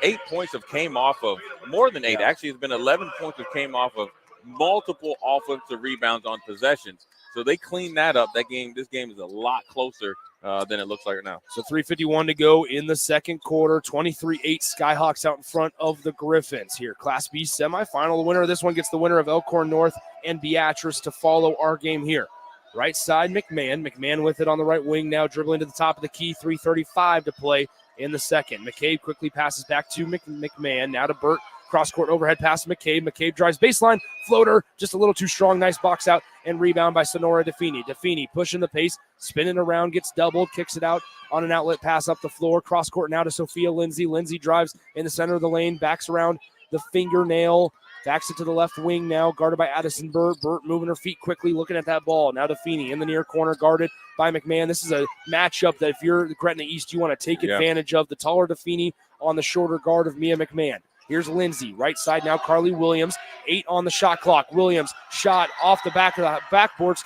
8 points have came off of more than 8. Actually, it's been 11 points that came off of multiple offensive rebounds on possessions. So they cleaned that up. This game is a lot closer than it looks like right now. So 3:51 to go in the second quarter. 23-8 Skyhawks out in front of the Griffins here. Class B semifinal. The winner of this one gets the winner of Elkhorn North and Beatrice to follow our game here. Right side, McMahon. McMahon with it on the right wing now, dribbling to the top of the key. 3:35 to play in the second. McCabe quickly passes back to McMahon. Now to Burt. Cross-court overhead pass to McCabe. McCabe drives baseline. Floater, just a little too strong. Nice box out and rebound by Sonora DeFini. DeFini pushing the pace, spinning around, gets doubled, kicks it out on an outlet pass up the floor. Cross-court now to Sophia Lindsay. Lindsay drives in the center of the lane, backs around the fingernail. Backs it to the left wing now, guarded by Addison Burt. Burt moving her feet quickly, looking at that ball. Now to Feeney in the near corner, guarded by McMahon. This is a matchup that if you're the Gretna East, you want to take advantage of. The taller DeFini on the shorter guard of Mia McMahon. Here's Lindsay, right side now, Carly Williams. 8 on the shot clock. Williams shot off the backboard,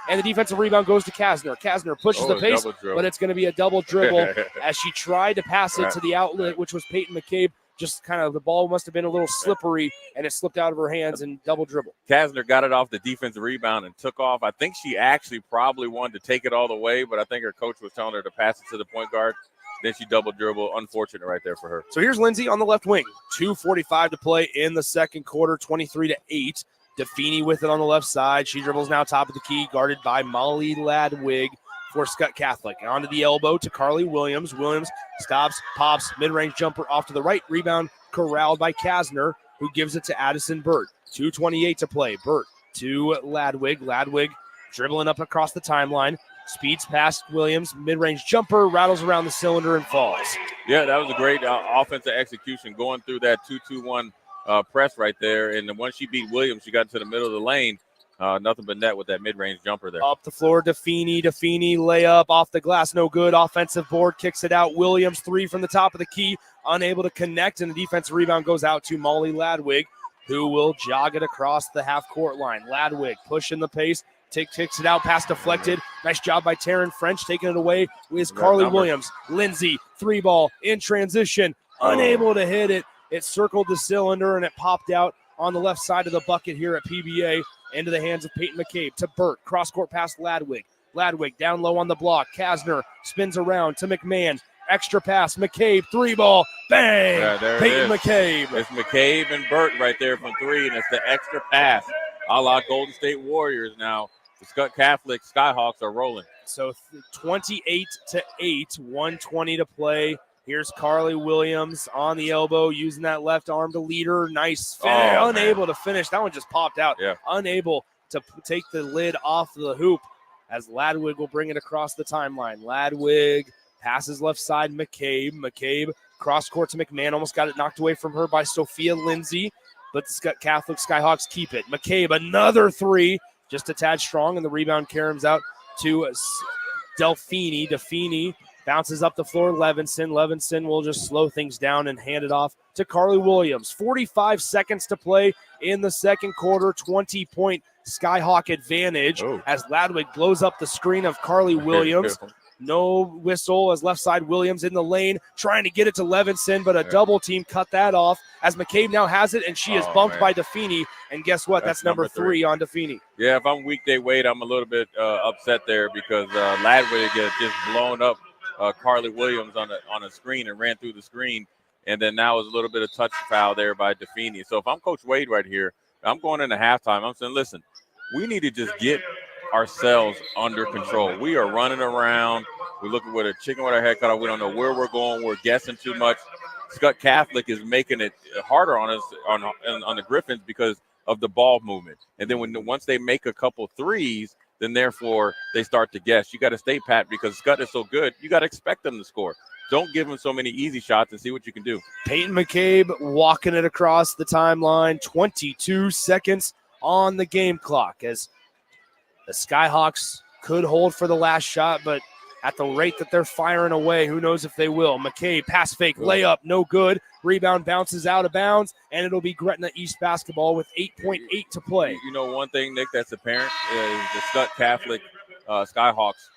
and the defensive rebound goes to Kasner. Kasner pushes the pace, but it's going to be a double dribble as she tried to pass it to the outlet, which was Peyton McCabe. Just kind of the ball must have been a little slippery, and it slipped out of her hands and double dribble. Kasner got it off the defensive rebound and took off. I think she actually probably wanted to take it all the way, but I think her coach was telling her to pass it to the point guard. Then she double dribble. Unfortunate right there for her. So here's Lindsay on the left wing. 2:45 to play in the second quarter, 23-8. DeFini with it on the left side. She dribbles now top of the key, guarded by Molly Ladwig for Skutt Catholic. Onto the elbow to Carly Williams. Williams stops, pops, mid-range jumper off to the right. Rebound corralled by Kasner, who gives it to Addison Burt. 2:28 to play. Burt to Ladwig. Ladwig dribbling up across the timeline. Speeds past Williams. Mid-range jumper, rattles around the cylinder and falls. Yeah, that was a great offensive execution going through that 2-2-1 press right there. And then once she beat Williams, she got into the middle of the lane. Nothing but net with that mid-range jumper there. Up the floor, DeFini layup off the glass, no good. Offensive board, kicks it out. Williams, 3 from the top of the key, unable to connect, and the defensive rebound goes out to Molly Ladwig, who will jog it across the half-court line. Ladwig pushing the pace, takes it out, pass deflected. Nice job by Taryn French, taking it away with Carly Williams. Lindsay, 3-ball in transition, unable to hit it. It circled the cylinder, and it popped out on the left side of the bucket here at PBA. Into the hands of Peyton McCabe to Burt. Cross-court pass Ladwig. Ladwig down low on the block. Kasner spins around to McMahon. Extra pass. McCabe, 3-ball. Bang! Yeah, Peyton McCabe. It's McCabe and Burt right there from 3, and it's the extra pass. A la Golden State Warriors now. The Skutt Catholic Skyhawks are rolling. So 28-8, 1:20 to play. Here's Carly Williams on the elbow, using that left arm to lead her. Nice finish. Unable to finish. That one just popped out. Yeah. Unable to take the lid off the hoop as Ladwig will bring it across the timeline. Ladwig passes left side. McCabe cross court to McMahon. Almost got it knocked away from her by Sophia Lindsay, but the Skutt Catholic Skyhawks keep it. McCabe, another 3, just a tad strong, and the rebound caroms out to Delfini. DeFini bounces up the floor. Levinson will just slow things down and hand it off to Carly Williams. 45 seconds to play in the second quarter. 20-point Skyhawk advantage as Ladwig blows up the screen of Carly Williams. No whistle as left side Williams in the lane, trying to get it to Levinson, but a double team cut that off as McCabe now has it, and she is bumped by DeFini. And guess what? That's number 3 on DeFini. Yeah, if I'm weekday weight, I'm a little bit upset there because Ladwig has just blown up Carly Williams on a screen and ran through the screen, and then now is a little bit of touch foul there by DeFini. So if I'm Coach Wade right here, I'm going into halftime. I'm saying, listen, we need to just get ourselves under control. We are running around. We're looking with a chicken with our head cut off. We don't know where we're going. We're guessing too much. Skutt Catholic is making it harder on us on the Griffins because of the ball movement. And then once they make a couple threes, then therefore they start to guess. You got to stay pat because Skutt is so good. You got to expect them to score. Don't give them so many easy shots and see what you can do. Peyton McCabe walking it across the timeline. 22 seconds on the game clock as the Skyhawks could hold for the last shot, but at the rate that they're firing away, who knows if they will. McCabe, pass fake, layup, no good. Rebound bounces out of bounds, and it'll be Gretna East basketball with 8.8 to play. You know, one thing, Nick, that's apparent is the Skutt Catholic Skyhawks,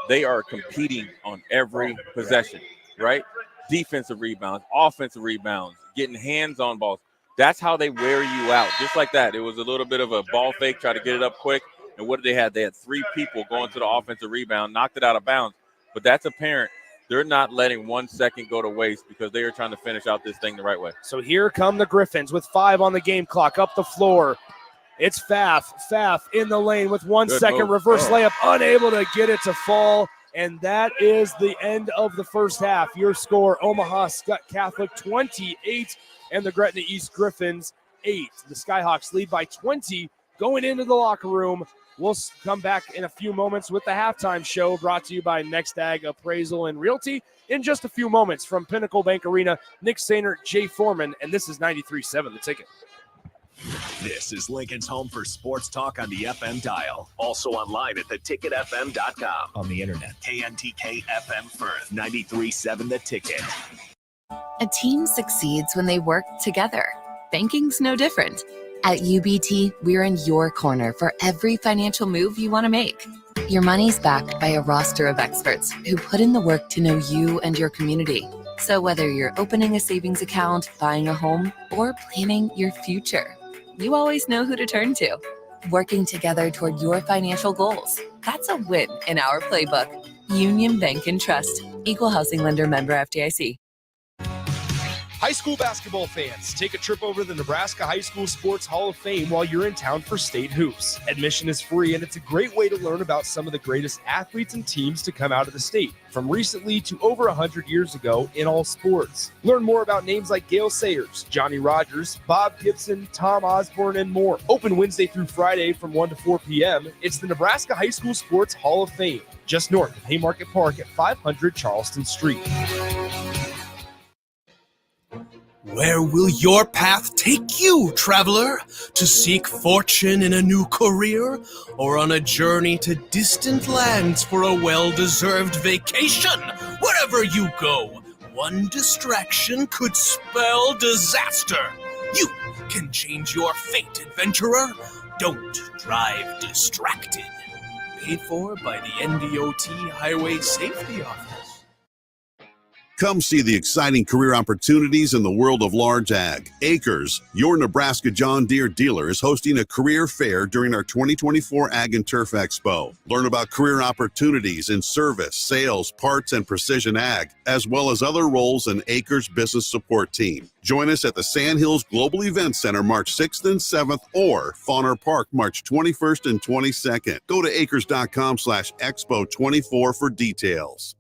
they are competing on every possession, right? Defensive rebounds, offensive rebounds, getting hands on balls. That's how they wear you out, just like that. It was a little bit of a ball fake, try to get it up quick. And what did they have? They had 3 people going to the offensive rebound, knocked it out of bounds. But that's apparent. They're not letting 1 second go to waste because they are trying to finish out this thing the right way. So here come the Griffins with 5 on the game clock, up the floor. It's Pfaff in the lane with 1 second, reverse layup, unable to get it to fall. And that is the end of the first half. Your score, Omaha Skutt Catholic 28 and the Gretna East Griffins 8. The Skyhawks lead by 20 going into the locker room. We'll come back in a few moments with the halftime show brought to you by Next Ag Appraisal and Realty. In just a few moments from Pinnacle Bank Arena, Nick Sainer, Jay Foreman, and this is 93.7 The Ticket. This is Lincoln's home for sports talk on the FM dial. Also online at theticketfm.com. On the internet, KNTK FM Firth, 93.7 The Ticket. A team succeeds when they work together. Banking's no different. At UBT, we're in your corner for every financial move you want to make. Your money's backed by a roster of experts who put in the work to know you and your community. So whether you're opening a savings account, buying a home, or planning your future, you always know who to turn to. Working together toward your financial goals. That's a win in our playbook. Union Bank and Trust. Equal housing lender, member FDIC. High school basketball fans, take a trip over to the Nebraska High School Sports Hall of Fame while you're in town for state hoops. Admission is free, and it's a great way to learn about some of the greatest athletes and teams to come out of the state, from recently to over 100 years ago in all sports. Learn more about names like Gale Sayers, Johnny Rogers, Bob Gibson, Tom Osborne, and more. Open Wednesday through Friday from 1 to 4 p.m. It's the Nebraska High School Sports Hall of Fame, just north of Haymarket Park at 500 Charleston Street. Where will your path take you, traveler? To seek fortune in a new career? Or on a journey to distant lands for a well-deserved vacation? Wherever you go, one distraction could spell disaster. You can change your fate, adventurer. Don't drive distracted. Paid for by the NDOT Highway Safety Office. Come see the exciting career opportunities in the world of large ag. Acres, your Nebraska John Deere dealer, is hosting a career fair during our 2024 Ag and Turf Expo. Learn about career opportunities in service, sales, parts, and precision ag, as well as other roles in Acres business support team. Join us at the Sand Hills Global Event Center March 6th and 7th or Fauner Park March 21st and 22nd. Go to acres.com/expo24 for details.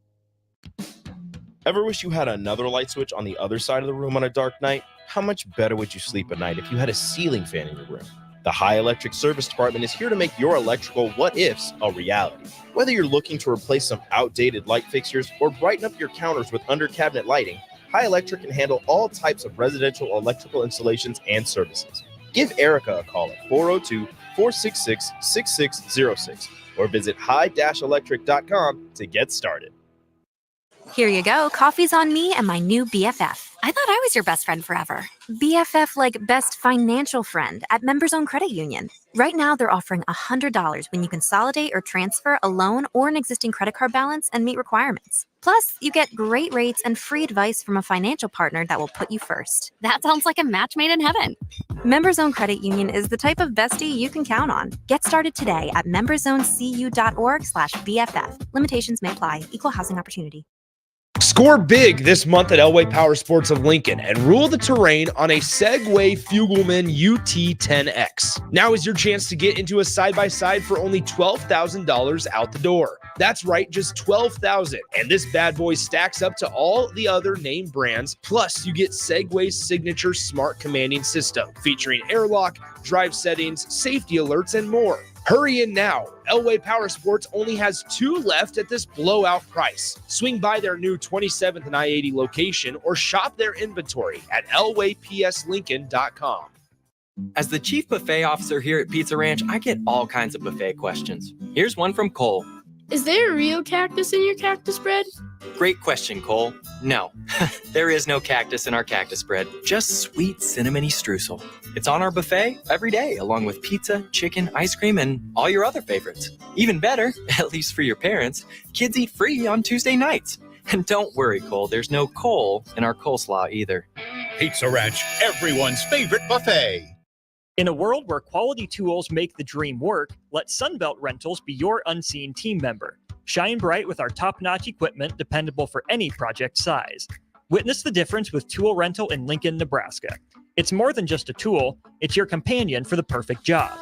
Ever wish you had another light switch on the other side of the room on a dark night? How much better would you sleep at night if you had a ceiling fan in your room? The High Electric Service Department is here to make your electrical what-ifs a reality. Whether you're looking to replace some outdated light fixtures or brighten up your counters with under-cabinet lighting, High Electric can handle all types of residential electrical installations and services. Give Erica a call at 402-466-6606 or visit high-electric.com to get started. Here you go. Coffee's on me and my new BFF. I thought I was your best friend forever. BFF like best financial friend at Members Own Credit Union. Right now, they're offering $100 when you consolidate or transfer a loan or an existing credit card balance and meet requirements. Plus, you get great rates and free advice from a financial partner that will put you first. That sounds like a match made in heaven. Members Own Credit Union is the type of bestie you can count on. Get started today at membersowncu.org/BFF. Limitations may apply. Equal housing opportunity. Score big this month at Elway Power Sports of Lincoln and rule the terrain on a Segway Fugelman UT10X. Now is your chance to get into a side-by-side for only $12,000 out the door. That's right, just $12,000. And this bad boy stacks up to all the other name brands. Plus, you get Segway's signature smart commanding system featuring airlock, drive settings, safety alerts, and more. Hurry in now. Elway Power Sports only has 2 left at this blowout price. Swing by their new 27th and I-80 location or shop their inventory at elwaypslincoln.com. As the chief buffet officer here at Pizza Ranch, I get all kinds of buffet questions. Here's one from Cole. Is there a real cactus in your cactus bread? Great question, Cole. No, there is no cactus in our cactus bread, just sweet cinnamony streusel. It's on our buffet every day, along with pizza, chicken, ice cream, and all your other favorites. Even better, at least for your parents, kids eat free on Tuesday nights. And don't worry, Cole, there's no coal in our coleslaw either. Pizza Ranch, everyone's favorite buffet. In a world where quality tools make the dream work, let Sunbelt Rentals be your unseen team member. Shine bright with our top-notch equipment dependable for any project size. Witness the difference with tool rental in Lincoln, Nebraska. It's more than just a tool, it's your companion for the perfect job.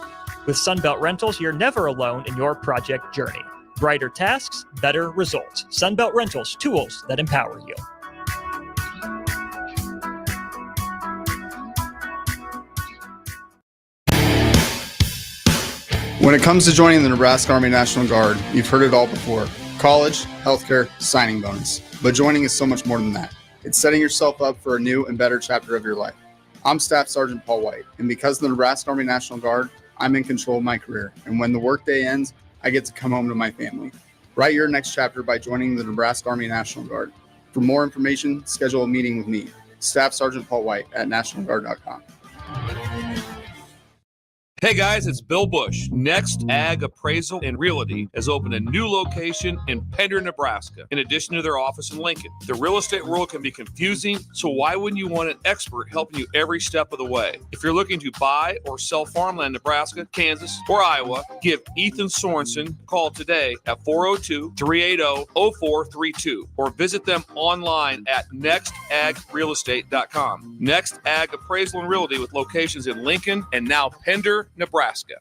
With Sunbelt Rentals, you're never alone in your project journey. Brighter tasks, better results. Sunbelt Rentals, tools that empower you. When it comes to joining the Nebraska Army National Guard, you've heard it all before. College, healthcare, signing bonus. But joining is so much more than that. It's setting yourself up for a new and better chapter of your life. I'm Staff Sergeant Paul White, and because of the Nebraska Army National Guard, I'm in control of my career. And when the workday ends, I get to come home to my family. Write your next chapter by joining the Nebraska Army National Guard. For more information, schedule a meeting with me, Staff Sergeant Paul White at nationalguard.com. Hey guys, it's Bill Bush. Next Ag Appraisal and Realty has opened a new location in Pender, Nebraska, in addition to their office in Lincoln. The real estate world can be confusing, so why wouldn't you want an expert helping you every step of the way? If you're looking to buy or sell farmland in Nebraska, Kansas, or Iowa, give Ethan Sorensen a call today at 402-380-0432 or visit them online at nextagrealestate.com. Next Ag Appraisal and Realty with locations in Lincoln and now Pender, Nebraska.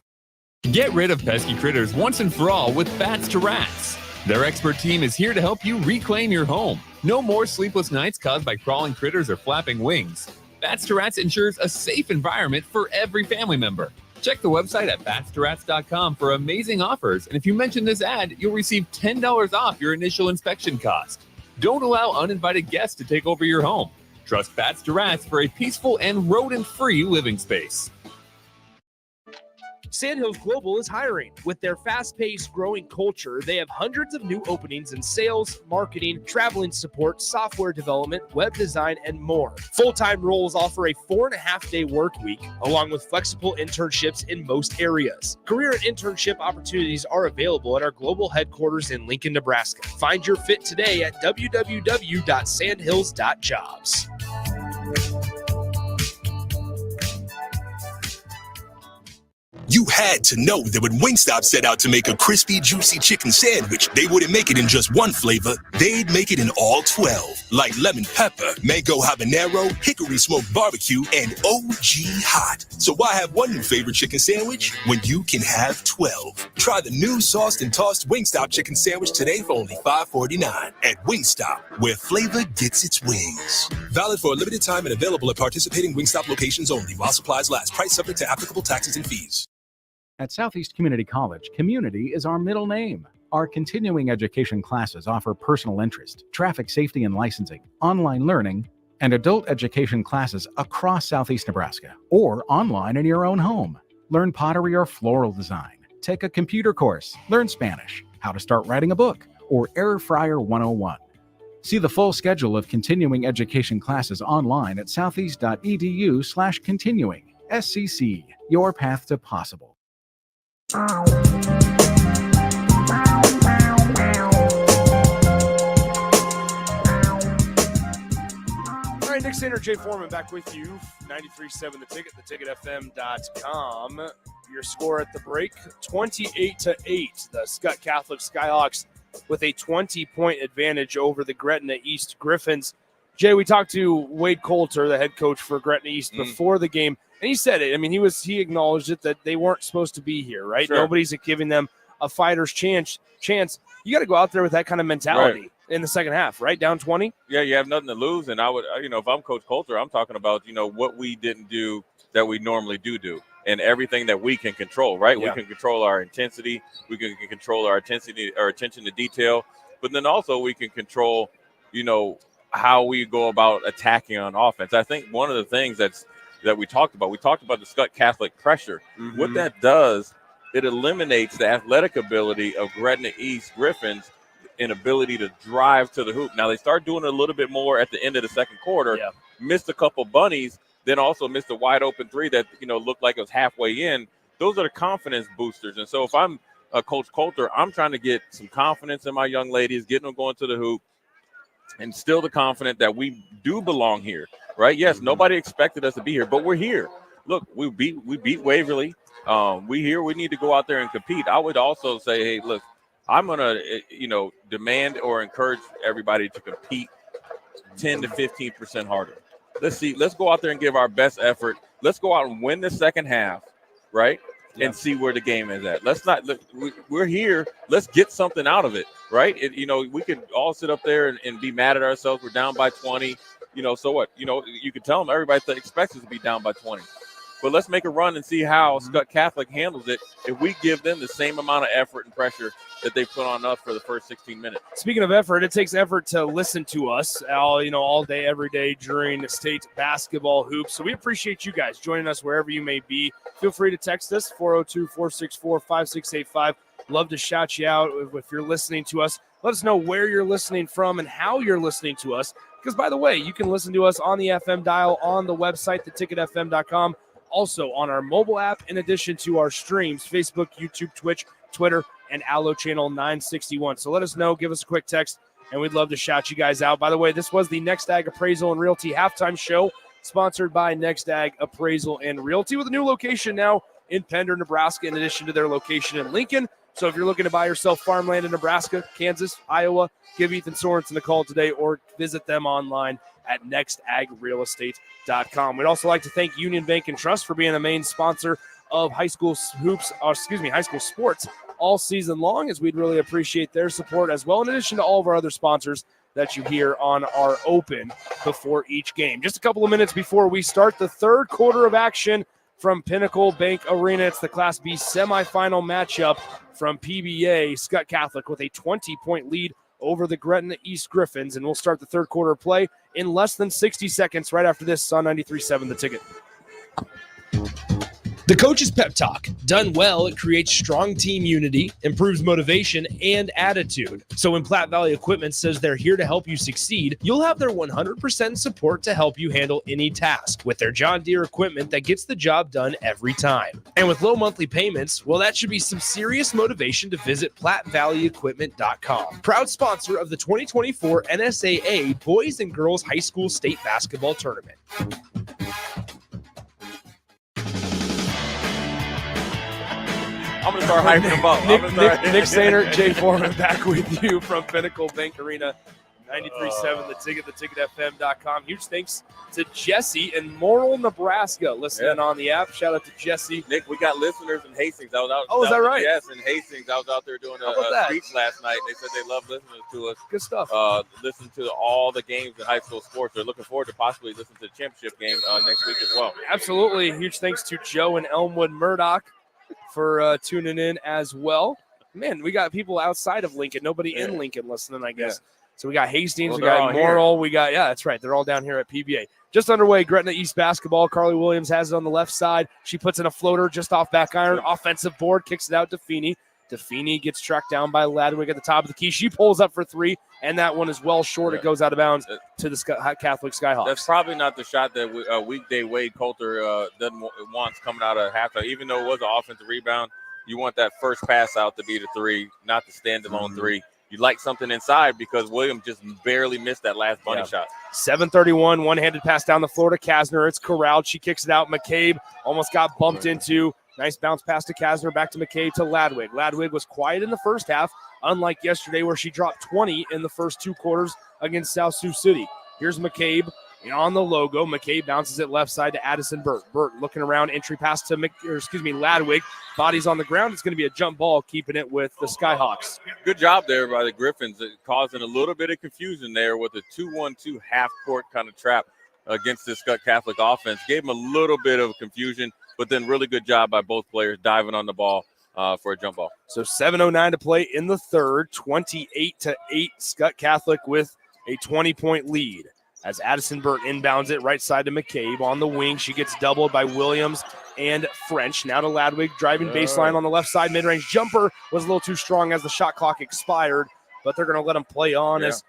Get rid of pesky critters once and for all with Bats to Rats. Their expert team is here to help you reclaim your home. No more sleepless nights caused by crawling critters or flapping wings. Bats to Rats ensures a safe environment for every family member. Check the website at batstoRats.com for amazing offers, and if you mention this ad, you'll receive $10 off your initial inspection cost. Don't allow uninvited guests to take over your home. Trust Bats to Rats for a peaceful and rodent-free living space. Sandhills Global is hiring. With their fast-paced, growing culture, they have hundreds of new openings in sales, marketing, traveling support, software development, web design, and more. Full-time roles offer a 4.5-day work week, along with flexible internships in most areas. Career and internship opportunities are available at our global headquarters in Lincoln, Nebraska. Find your fit today at www.sandhills.jobs. You had to know that when Wingstop set out to make a crispy, juicy chicken sandwich, they wouldn't make it in just one flavor. They'd make it in all 12, like lemon pepper, mango habanero, hickory smoked barbecue, and OG hot. So why have one new favorite chicken sandwich when you can have 12? Try the new sauced and tossed Wingstop chicken sandwich today for only $5.49 at Wingstop, where flavor gets its wings. Valid for a limited time and available at participating Wingstop locations only while supplies last. Price subject to applicable taxes and fees. At Southeast Community College, community is our middle name. Our continuing education classes offer personal interest, traffic safety and licensing, online learning, and adult education classes across Southeast Nebraska or online in your own home. Learn pottery or floral design, take a computer course, learn Spanish, how to start writing a book, or Air Fryer 101. See the full schedule of continuing education classes online at southeast.edu/continuing. SCC, your path to possible. All right, Nick Sander, Jay Foreman back with you. 93.7 The Ticket, theticketfm.com. Your score at the break, 28-8. The Skutt Catholic Skyhawks with a 20-point advantage over the Gretna East Griffins. Jay, we talked to Wade Coulter, the head coach for Gretna East, before the game, and he said it. I mean, he acknowledged it that they weren't supposed to be here, right? Sure. Nobody's giving them a fighter's chance. You got to go out there with that kind of mentality in the second half, right? Down 20. Yeah, you have nothing to lose, and I would, if I'm Coach Coulter, I'm talking about, what we didn't do that we normally do, and everything that we can control, right? Yeah. We can control our intensity, we can control our attention to detail, but then also we can control, how we go about attacking on offense. I think one of the things that we talked about the Skutt Catholic pressure. Mm-hmm. What that does, it eliminates the athletic ability of Gretna East Griffins and ability to drive to the hoop. Now, they start doing it a little bit more at the end of the second quarter, missed a couple bunnies, then also missed a wide open three that, looked like it was halfway in. Those are the confidence boosters. And so if I'm Coach Coulter, I'm trying to get some confidence in my young ladies, getting them going to the hoop, and still the confident that we do belong here, right? Yes, nobody expected us to be here, but we're here. Look, we beat Waverly. We here. We need to go out there and compete. I would also say, hey, look, I'm going to, demand or encourage everybody to compete 10 to 15% harder. Let's go out there and give our best effort. Let's go out and win the second half, right? And see where the game is at. We're here. Let's get something out of it, right? We could all sit up there and be mad at ourselves. We're down by 20. So what? You could tell them everybody expects us to be down by 20. But let's make a run and see how Skutt Catholic handles it if we give them the same amount of effort and pressure that they put on us for the first 16 minutes. Speaking of effort, it takes effort to listen to us all day, every day during the state basketball hoops. So we appreciate you guys joining us wherever you may be. Feel free to text us, 402-464-5685. Love to shout you out if you're listening to us. Let us know where you're listening from and how you're listening to us. Because, by the way, you can listen to us on the FM dial, on the website, theticketfm.com, also on our mobile app, in addition to our streams, Facebook, YouTube, Twitch, Twitter, and Allo Channel 961. So let us know, give us a quick text, and we'd love to shout you guys out. By the way, this was the Next Ag Appraisal and Realty halftime show, sponsored by Next Ag Appraisal and Realty, with a new location now in Pender, Nebraska, in addition to their location in Lincoln. So if you're looking to buy yourself farmland in Nebraska, Kansas, Iowa, give Ethan Sorensen a call today or visit them online at nextagrealestate.com. We'd also like to thank Union Bank and Trust for being the main sponsor of high school sports all season long, as we'd really appreciate their support as well, in addition to all of our other sponsors that you hear on our open before each game. Just a couple of minutes before we start the third quarter of action from Pinnacle Bank Arena. It's the Class B semifinal matchup from PBA. Skutt Catholic with a 20-point lead over the Gretna East Griffins, and we'll start the third quarter play in less than 60 seconds right after this on 93.7 The Ticket. The Coach's Pep Talk. Done well, it creates strong team unity, improves motivation and attitude. So when Platte Valley Equipment says they're here to help you succeed, you'll have their 100% support to help you handle any task with their John Deere equipment that gets the job done every time. And with low monthly payments, well, that should be some serious motivation to visit PlatteValleyEquipment.com. Proud sponsor of the 2024 NSAA Boys and Girls High School State Basketball Tournament. I'm going to start hyping them up. Nick Sainer, Jay Foreman back with you from Pinnacle Bank Arena, 93.7 The Ticket, theticketfm.com. Huge thanks to Jesse in Morrill, Nebraska, listening on the app. Shout out to Jesse. Nick, we got listeners in Hastings. Is that right? Yes, in Hastings. I was out there doing a speech last night. They said they love listening to us. Good stuff. Listen to all the games in high school sports. They're looking forward to possibly listening to the championship game next week as well. Absolutely. Huge thanks to Joe and Elmwood Murdoch for tuning in as well. Man, we got people outside of Lincoln, nobody in Lincoln listening, I guess. Yeah. So we got Hastings, we got Morrill, we got, that's right. They're all down here at PBA. Just underway, Gretna East basketball. Carly Williams has it on the left side. She puts in a floater just off back iron. Offensive board, kicks it out to Feeney. DeFeeney gets tracked down by Ladwig at the top of the key. She pulls up for three, and that one is well short. It goes out of bounds to the Catholic Skyhawks. That's probably not the shot that weekday Wade Coulter wants coming out of halftime. Even though it was an offensive rebound, you want that first pass out to be the three, not the standalone three. You like something inside because Williams just barely missed that last bunny shot. 7:31, one-handed pass down the floor to Kasner. It's corralled. She kicks it out. McCabe almost got bumped into. Nice bounce pass to Kasner, back to McCabe to Ladwig. Ladwig was quiet in the first half, unlike yesterday where she dropped 20 in the first 2 quarters against South Sioux City. Here's McCabe on the logo. McCabe bounces it left side to Addison Burt. Burt looking around, entry pass to Ladwig. Bodies on the ground. It's going to be a jump ball, keeping it with the Skyhawks. Good job there by the Griffins, causing a little bit of confusion there with a 2-1-2 half-court kind of trap against this Skutt Catholic offense. Gave them a little bit of confusion, but then really good job by both players diving on the ball for a jump ball. So 7:09 to play in the third, 28-8, Skutt Catholic with a 20-point lead. As Addison Burt inbounds it right side to McCabe on the wing. She gets doubled by Williams and French. Now to Ladwig, driving baseline on the left side. Mid-range jumper was a little too strong as the shot clock expired, but they're going to let him play on as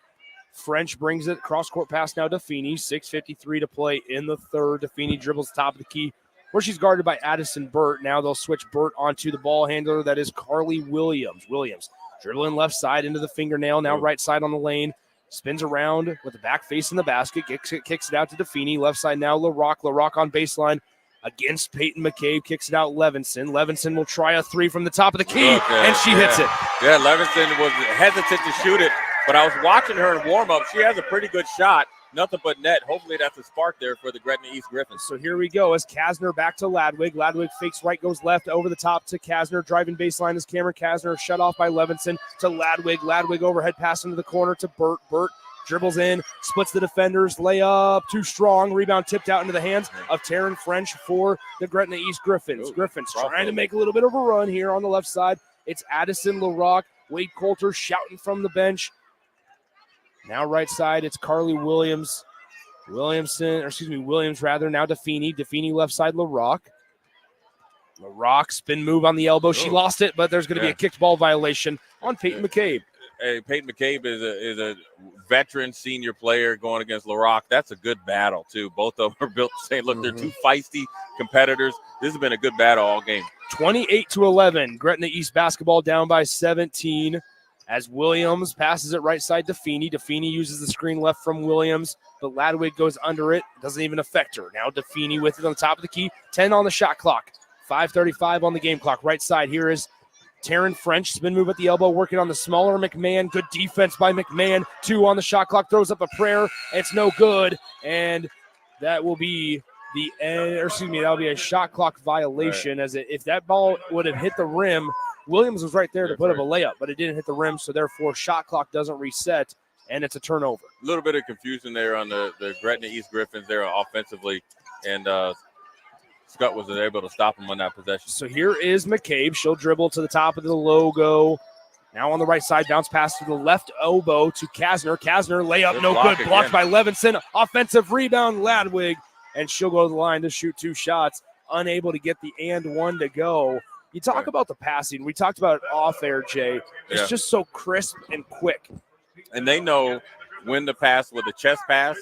French brings it. Cross-court pass now to Feeney. 6:53 to play in the third. Feeney dribbles top of the key where she's guarded by Addison Burt. Now they'll switch Burt onto the ball handler. That is Carly Williams. Williams dribbling left side into the fingernail. Now right side on the lane. Spins around with the back face in the basket. Kicks it out to Defini. Left side now, LaRock. LaRock on baseline against Peyton McCabe. Kicks it out Levinson. Levinson will try a 3 from the top of the key, and she hits it. Yeah, Levinson was hesitant to shoot it, but I was watching her in warm-up. She has a pretty good shot. Nothing but net. Hopefully that's a spark there for the Gretna East Griffins. So here we go as Kasner back to Ladwig. Ladwig fakes right, goes left, over the top to Kasner. Driving baseline is Cameron Kasner, shut off by Levinson to Ladwig. Ladwig overhead pass into the corner to Burt. Burt dribbles in, splits the defenders, layup too strong. Rebound tipped out into the hands of Taryn French for the Gretna East Griffins. Griffins trying to make a little bit of a run here on the left side. It's Addison LaRock, Wade Coulter shouting from the bench. Now right side, it's Carly Williams. Williams rather, now Defini. Defini left side, LaRock. LaRock, spin move on the elbow. She lost it, but there's going to be a kicked ball violation on Peyton McCabe. Hey, Peyton McCabe is a veteran senior player going against LaRock. That's a good battle, too. Both of them are built to say, look, they're two feisty competitors. This has been a good battle all game. 28-11. Gretna East basketball down by 17. As Williams passes it right side to Feeney. Defini uses the screen left from Williams, but Ladwig goes under it. Doesn't even affect her. Now Defini with it on the top of the key. 10 on the shot clock. 5:35 on the game clock. Right side here is Taryn French. Spin move at the elbow, working on the smaller McMahon. Good defense by McMahon. 2 on the shot clock. Throws up a prayer. It's no good. And that will be that'll be a shot clock violation. As if that ball would have hit the rim, Williams was right there to put up a layup, but it didn't hit the rim, so therefore shot clock doesn't reset, and it's a turnover. A little bit of confusion there on the Gretna East Griffins there offensively, and Skutt was able to stop him on that possession. So here is McCabe. She'll dribble to the top of the logo. Now on the right side, bounce pass to the left elbow to Kasner. Kasner, layup, no good. Blocked by Levinson. Offensive rebound, Ladwig, and she'll go to the line to shoot 2 shots. Unable to get the and one to go. You talk about the passing. We talked about it off air, Jay. It's just so crisp and quick. And they know when to pass with a chest pass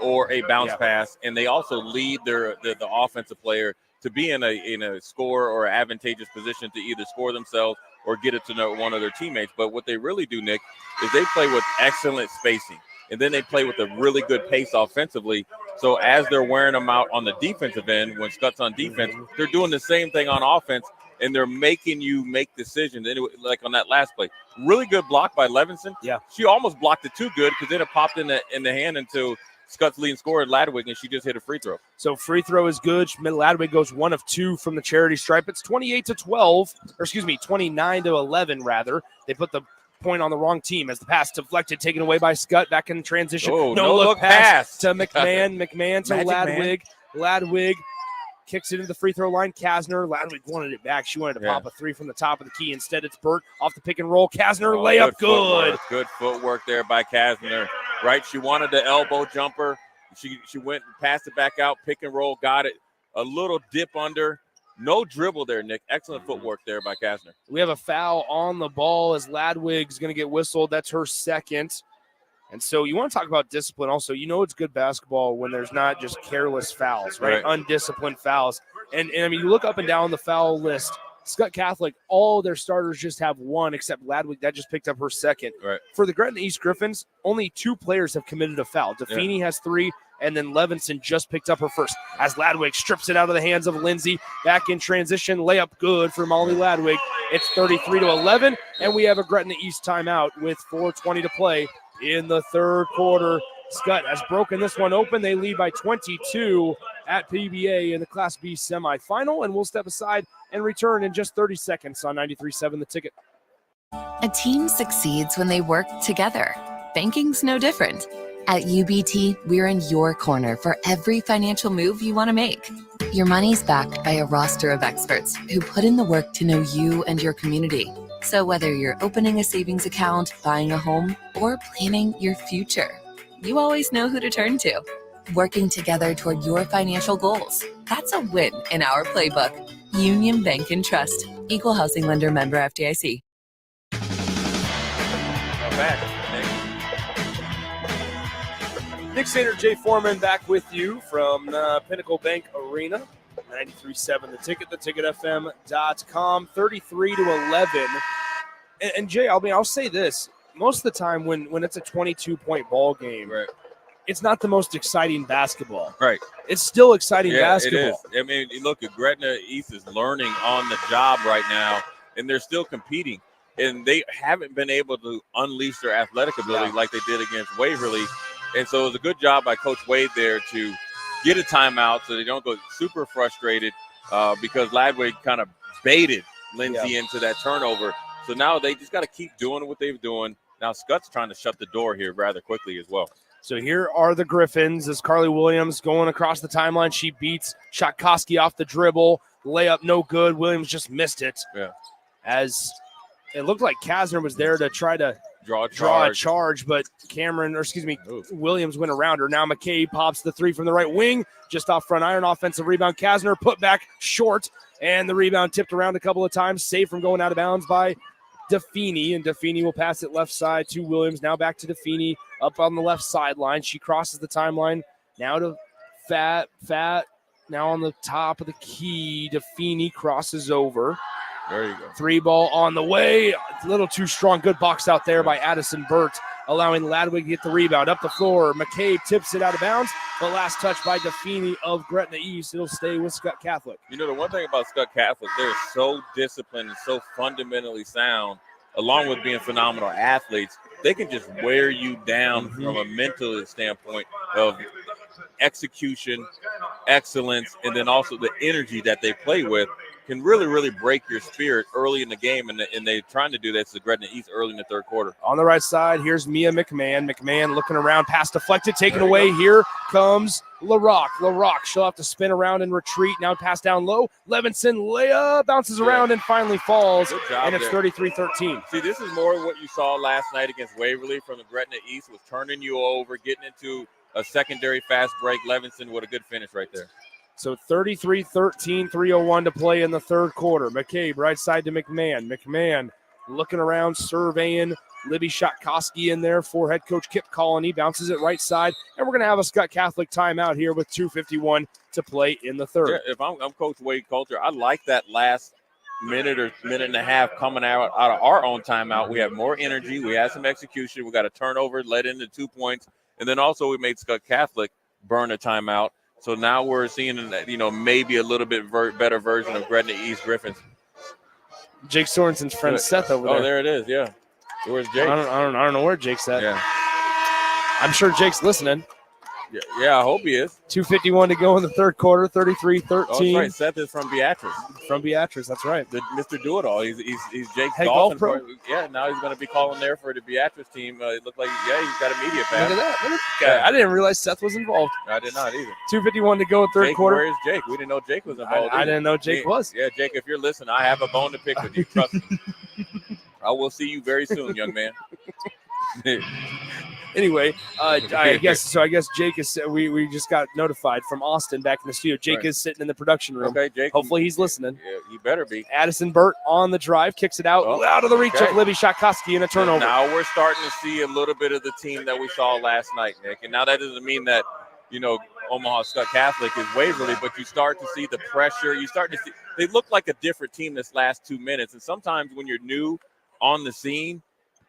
or a bounce pass, and they also lead the offensive player to be in a score or advantageous position to either score themselves or get it to one of their teammates. But what they really do, Nick, is they play with excellent spacing, and then they play with a really good pace offensively. So as they're wearing them out on the defensive end, when Skutt's on defense, they're doing the same thing on offense, and they're making you make decisions. Anyway, like on that last play, really good block by Levinson. Yeah, she almost blocked it too good because then it popped in the hand into Skutt's leading scorer, Ladwig, and she just hit a free throw. So free throw is good. Ladwig goes 1 of 2 from the charity stripe. It's 29-11 rather. They put the point on the wrong team as the pass deflected, taken away by Skutt. Back in transition. No look pass to McMahon. McMahon to Ladwig. Ladwig kicks it into the free throw line. Kasner. Ladwig wanted it back. She wanted to pop a 3 from the top of the key. Instead, it's Burt off the pick and roll. Kasner layup, good. Good footwork there by Kasner. Right, she wanted the elbow jumper. She went and passed it back out, pick and roll, got it. A little dip under. No dribble there, Nick. Excellent footwork there by Kasner. We have a foul on the ball as Ladwig's going to get whistled. That's her second. And so you want to talk about discipline also. You know it's good basketball when there's not just careless fouls, right? Undisciplined fouls. And I mean, you look up and down the foul list. Skutt Catholic, all their starters just have 1 except Ladwig. That just picked up her second. Right. For the Gretna East Griffins, only 2 players have committed a foul. Defini has 3, and then Levinson just picked up her first. As Ladwig strips it out of the hands of Lindsay. Back in transition, layup good for Molly Ladwig. It's 33-11, and we have a Gretna East timeout with 4:20 to play in the third quarter. Skutt has broken this one open. They lead by 22 at PBA in the Class B semifinal, and we'll step aside and return in just 30 seconds on 93.7 The Ticket. A team succeeds when they work together. Banking's no different. At UBT, we're in your corner for every financial move you want to make. Your money's backed by a roster of experts who put in the work to know you and your community. So whether you're opening a savings account, buying a home, or planning your future, you always know who to turn to. Working together toward your financial goals. That's a win in our playbook. Union Bank and Trust. Equal housing lender, member FDIC. Back. Nick Sainer, Jay Foreman back with you from Pinnacle Bank Arena. 93.7 The Ticket, theticketfm.com, 33-11. And Jay, I'll say this. Most of the time when it's a 22-point ball game, right, it's not the most exciting basketball. Right. It's still exciting basketball. It is. I mean, look, Gretna East is learning on the job right now, and they're still competing. And they haven't been able to unleash their athletic ability like they did against Waverly. And so it was a good job by Coach Wade there to get a timeout so they don't go super frustrated because Ladwig kind of baited Lindsay into that turnover. So now they just got to keep doing what they've doing. Now Skutt's trying to shut the door here rather quickly as well. So here are the Griffins as Carly Williams going across the timeline. She beats Shotkoski off the dribble. Layup no good. Williams just missed it. Yeah. As it looked like Kasner was there to try to draw a charge, but Williams went around her. Now McCabe pops the three from the right wing, just off front iron. Offensive rebound. Kasner put back short, and the rebound tipped around a couple of times, saved from going out of bounds by DeFeeney, and DeFeeney will pass it left side to Williams. Now back to DeFeeney up on the left sideline. She crosses the timeline. Now to Fat. Now on the top of the key. DeFeeney crosses over. There you go. Three ball on the way. A little too strong. Good box out there by Addison Burt, allowing Ladwig to get the rebound. Up the floor. McCabe tips it out of bounds. The last touch by DeFeeney of Gretna East. It'll stay with Skutt Catholic. You know, the one thing about Skutt Catholic, they're so disciplined and so fundamentally sound, along with being phenomenal athletes. They can just wear you down from a mental standpoint of execution, excellence, and then also the energy that they play with can really, really break your spirit early in the game, and they're trying to do that to Gretna East early in the third quarter. On the right side, here's Mia McMahon. McMahon looking around, pass deflected, taken away. Here comes LaRock. She'll have to spin around and retreat. Now pass down low. Levinson layup, bounces around and finally falls, and it's 33-13. See, this is more what you saw last night against Waverly from the Gretna East, was turning you over, getting into a secondary fast break. Levinson with a good finish right there. So 33-13, 3:01 to play in the third quarter. McCabe right side to McMahon. McMahon looking around, surveying. Libby Shotkoski in there for head coach Kip Colony. Bounces it right side. And we're going to have a Skutt Catholic timeout here with 2:51 to play in the third. Yeah, if I'm Coach Wade Coulter, I like that last minute or minute and a half coming out of our own timeout. We have more energy. We have some execution. We got a turnover, led into 2 points. And then also we made Skutt Catholic burn a timeout. So now we're seeing, maybe a little bit better version of Gretna East Griffins. Jake Sorensen's friend Seth over there. Oh, there it is. Yeah. Where's Jake? I don't know where Jake's at. Yeah. I'm sure Jake's listening. Yeah, I hope he is. 2:51 to go in the third quarter, 33-13. Oh, that's right. Seth is from Beatrice. That's right. Mr. Do-It-All. He's Jake's head golf pro. Yeah, now he's going to be calling there for the Beatrice team. It looked like, he's got a media pass. Look at that. I didn't realize Seth was involved. I did not either. 2:51 to go in third quarter. Where is Jake? We didn't know Jake was involved. I didn't know Jake was. Yeah, Jake, if you're listening, I have a bone to pick with you. Trust me. I will see you very soon, young man. Anyway, I guess Jake is. We just got notified from Austin back in the studio. Jake is sitting in the production room. Okay, Jake. Hopefully he's listening. Yeah, he better be. Addison Burt on the drive, kicks it out of the reach of Libby Shotkoski and a turnover. Now we're starting to see a little bit of the team that we saw last night, Nick. And now that doesn't mean that Omaha Skutt Catholic is Waverly, but you start to see the pressure. You start to see they look like a different team this last 2 minutes. And sometimes when you're new on the scene,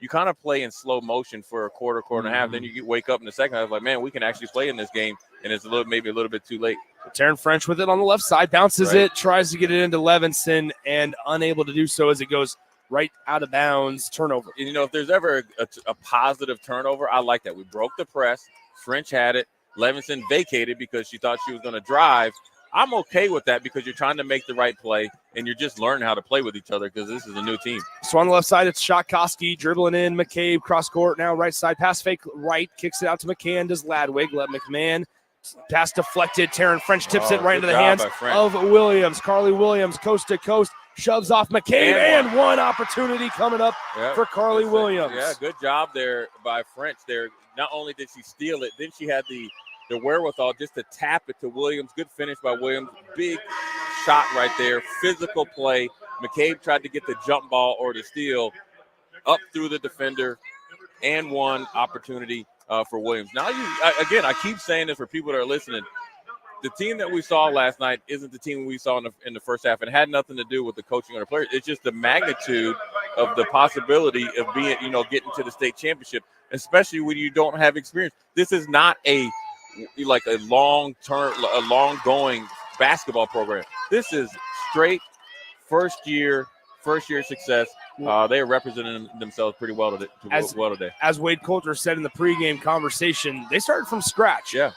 you kind of play in slow motion for a quarter and a half. Then you wake up in the second half like, man, we can actually play in this game, and it's maybe a little bit too late. Taryn French with it on the left side, bounces Right. it, tries to get it into Levinson, and unable to do so as it goes right out of bounds. Turnover. And, you know, if there's ever a positive turnover, I like that. We broke the press. French had it. Levinson vacated because she thought she was going to drive. I'm okay with that because you're trying to make the right play, and you're just learning how to play with each other because this is a new team. So on the left side, it's Shotkoski dribbling in. McCabe cross court now, right side. Pass fake right, kicks it out to McCann. Does Ladwig let McMahon. Pass deflected. Taryn French tips it right into the hands of Williams. Carly Williams, coast to coast, shoves off McCabe, and one opportunity coming up for Carly Williams. Yeah, good job there by French there. Not only did she steal it, then she had the wherewithal just to tap it to Williams. Good finish by Williams. Big shot right there. Physical play. McCabe tried to get the jump ball or the steal up through the defender, and one opportunity for Williams. Now, I keep saying this for people that are listening. The team that we saw last night isn't the team we saw in the first half. It had nothing to do with the coaching or the players. It's just the magnitude of the possibility of being, getting to the state championship, especially when you don't have experience. This is not a long-going basketball program. This is straight first year success. They are representing themselves pretty well today. As Wade Coulter said in the pregame conversation, they started from scratch. Yeah.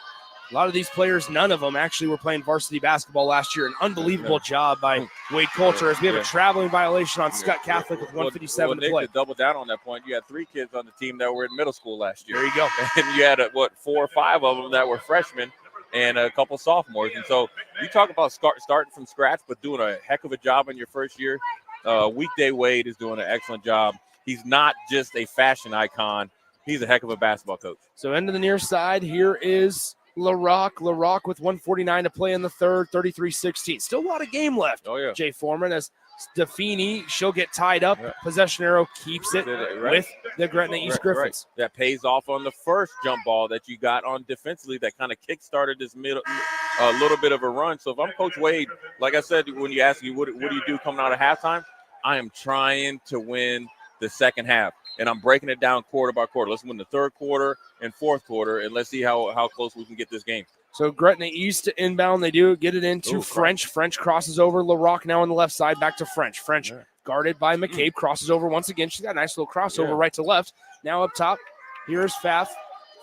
A lot of these players, none of them actually were playing varsity basketball last year. An unbelievable job by Wade Coulter as we have a traveling violation on Skutt Catholic with 1:57 to play. To double down on that point, you had 3 kids on the team that were in middle school last year. There you go. And you had 4 or 5 of them that were freshmen and a couple sophomores. And so you talk about starting from scratch, but doing a heck of a job in your first year. Weekday Wade is doing an excellent job. He's not just a fashion icon. He's a heck of a basketball coach. So into the near side, here is LaRock with 1:49 to play in the third, 33-16. Still a lot of game left. Oh, yeah. Jay Foreman as Stefini, she'll get tied up. Yeah. Possession arrow keeps it with the Gretna East Griffins. Right. That pays off on the first jump ball that you got on defensively that kind of kick-started this little bit of a run. So if I'm Coach Wade, like I said, when you ask me what do you do coming out of halftime, I am trying to win the second half. And I'm breaking it down quarter by quarter. Let's win the third quarter and fourth quarter, and let's see how close we can get this game. So Gretna East to inbound. They do get it into French. French crosses over. LaRock now on the left side, back to French. French guarded by McCabe, crosses over once again. She's got a nice little crossover right to left. Now up top, here's Pfaff.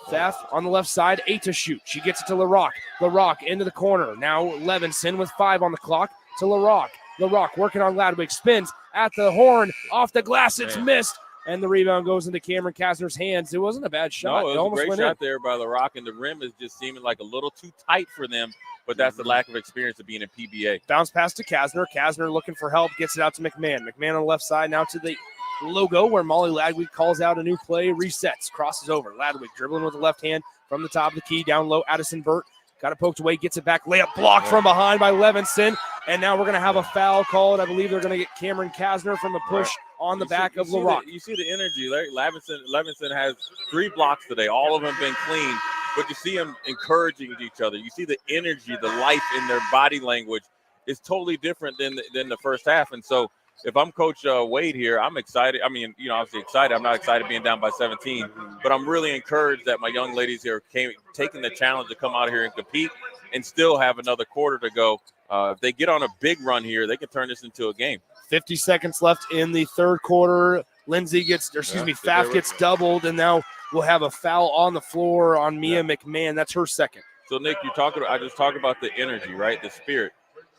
Pfaff on the left side, 8 to shoot. She gets it to LaRock. LaRock into the corner. Now Levinson with 5 on the clock to LaRock. LaRock working on Ladwig, spins at the horn, off the glass, it's missed. And the rebound goes into Cameron Kasner's hands. It wasn't a bad shot. No, it was a great shot there by LaRock, and the rim is just seeming like a little too tight for them, but that's the lack of experience of being in PBA. Bounce pass to Kasner. Kasner looking for help, gets it out to McMahon. McMahon on the left side, now to the logo where Molly Ladwig calls out a new play, resets, crosses over. Ladwig dribbling with the left hand from the top of the key, down low. Addison Burt got it poked away, gets it back. Layup blocked from behind by Levinson. And now we're going to have a foul called. I believe they're going to get Cameron Kasner from a push on the back of LaRock. You see the energy. Levinson has 3 blocks today. All of them been clean. But you see them encouraging each other. You see the energy, the life in their body language is totally different than the first half. And so if I'm Coach Wade here, I'm excited. I mean, obviously excited. I'm not excited being down by 17, but I'm really encouraged that my young ladies here taking the challenge to come out here and compete and still have another quarter to go. If they get on a big run here, they can turn this into a game. 50 seconds left in the third quarter. Pfaff gets doubled, and now we'll have a foul on the floor on Mia McMahon. That's her second. So, Nick, I just talked about the energy, right? The spirit.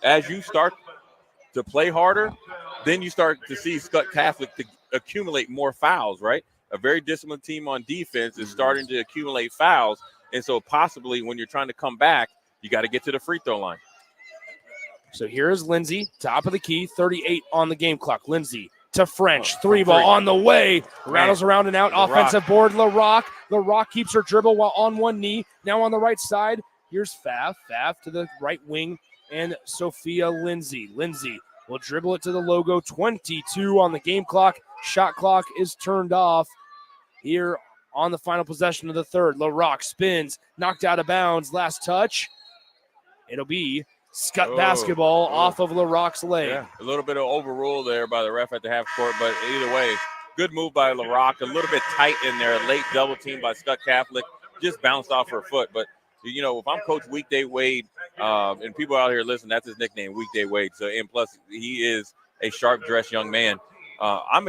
As you start to play harder, then you start to see Skutt Catholic to accumulate more fouls, right? A very disciplined team on defense is starting to accumulate fouls. And so possibly when you're trying to come back, you got to get to the free throw line. So here's Lindsay, top of the key, 38 on the game clock. Lindsay to French, 3 ball on the way, rattles around and out, offensive board, LaRock. LaRock keeps her dribble while on one knee. Now on the right side, here's Pfaff to the right wing, and Sophia Lindsay. Lindsay will dribble it to the logo, 22 on the game clock. Shot clock is turned off here on the final possession of the third. LaRock spins, knocked out of bounds, last touch. It'll be Skutt basketball off of LaRock's leg. Yeah, a little bit of overrule there by the ref at the half court, but either way, good move by LaRock. A little bit tight in there, late double team by Skutt Catholic. Just bounced off her foot. But, if I'm Coach Weekday Wade, And people out here, listen, that's his nickname, Weekday Wade. So, and plus, he is a sharp-dressed young man. I'm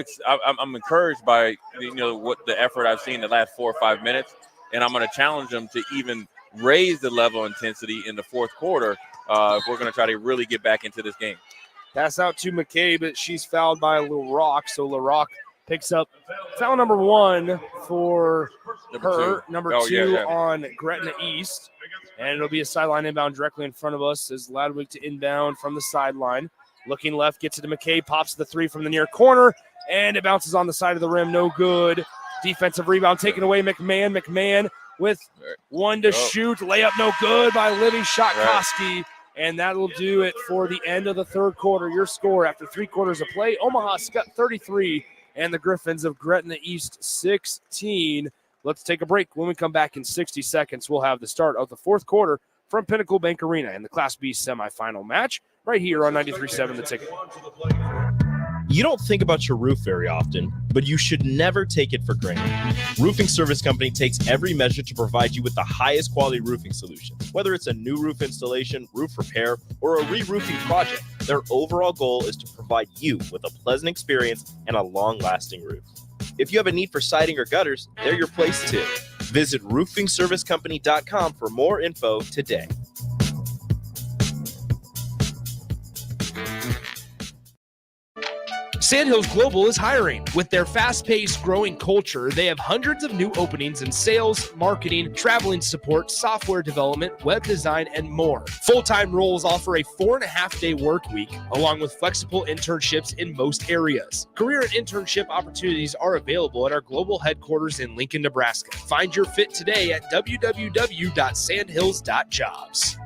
encouraged by what the effort I've seen the last 4 or 5 minutes, and I'm going to challenge them to even raise the level of intensity in the fourth quarter if we're going to try to really get back into this game. Pass out to McCabe, but she's fouled by LaRock, so LaRock picks up foul number 1 for number two on Gretna East, and it'll be a sideline inbound directly in front of us as Ladwig to inbound from the sideline. Looking left, gets it to McCabe, pops the 3 from the near corner, and it bounces on the side of the rim. No good. Defensive rebound taken away. McMahon with 1 to shoot. Layup no good by Livy Shotkoski. And that'll do it for the end of the third quarter. Your score after 3 quarters of play, Omaha Skutt 33 and the Griffins of Gretna East 16. Let's take a break. When we come back in 60 seconds, we'll have the start of the fourth quarter from Pinnacle Bank Arena in the Class B semifinal match right here on 93.7 The Ticket. You don't think about your roof very often, but you should never take it for granted. Roofing Service Company takes every measure to provide you with the highest quality roofing solutions. Whether it's a new roof installation, roof repair, or a re-roofing project, their overall goal is to provide you with a pleasant experience and a long-lasting roof. If you have a need for siding or gutters, they're your place too. Visit roofingservicecompany.com for more info today. Sandhills Global is hiring. With their fast-paced, growing culture, they have hundreds of new openings in sales, marketing, traveling support, software development, web design, and more. Full-time roles offer a 4.5-day work week, along with flexible internships in most areas. Career and internship opportunities are available at our global headquarters in Lincoln, Nebraska. Find your fit today at www.sandhills.jobs.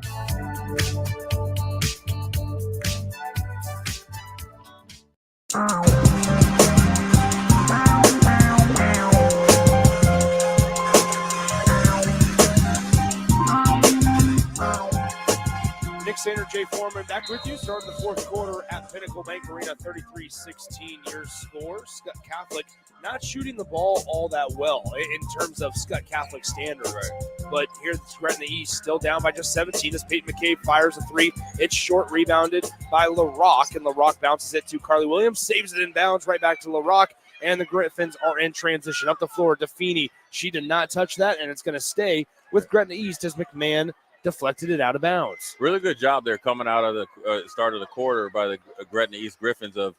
Nick Sander, Jay Foreman, back with you. Starting the fourth quarter at Pinnacle Bank Arena, 33-16 your score. Skutt Catholic not shooting the ball all that well in terms of Skutt Catholic standards. Right. But here's Gretna East still down by just 17 as Peyton McCabe fires a 3. It's short, rebounded by LaRock, and LaRock bounces it to Carly Williams, saves it in bounds right back to LaRock, and the Griffins are in transition. Up the floor, DeFeeney, she did not touch that, and it's going to stay with Gretna East as McMahon deflected it out of bounds. Really good job there coming out of the start of the quarter by the Gretna East Griffins of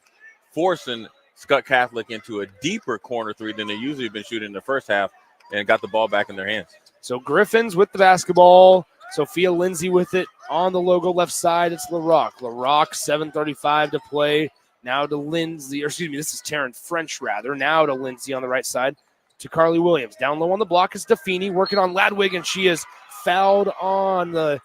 forcing Skutt Catholic into a deeper corner 3 than they usually have been shooting in the first half and got the ball back in their hands. So Griffins with the basketball. Sophia Lindsay with it on the logo left side. It's LaRock. LaRock, 7:35 to play. Now to Lindsay, or excuse me, this is Taryn French rather. Now to Lindsay on the right side to Carly Williams. Down low on the block is DeFeeney working on Ladwig, and she is fouled on the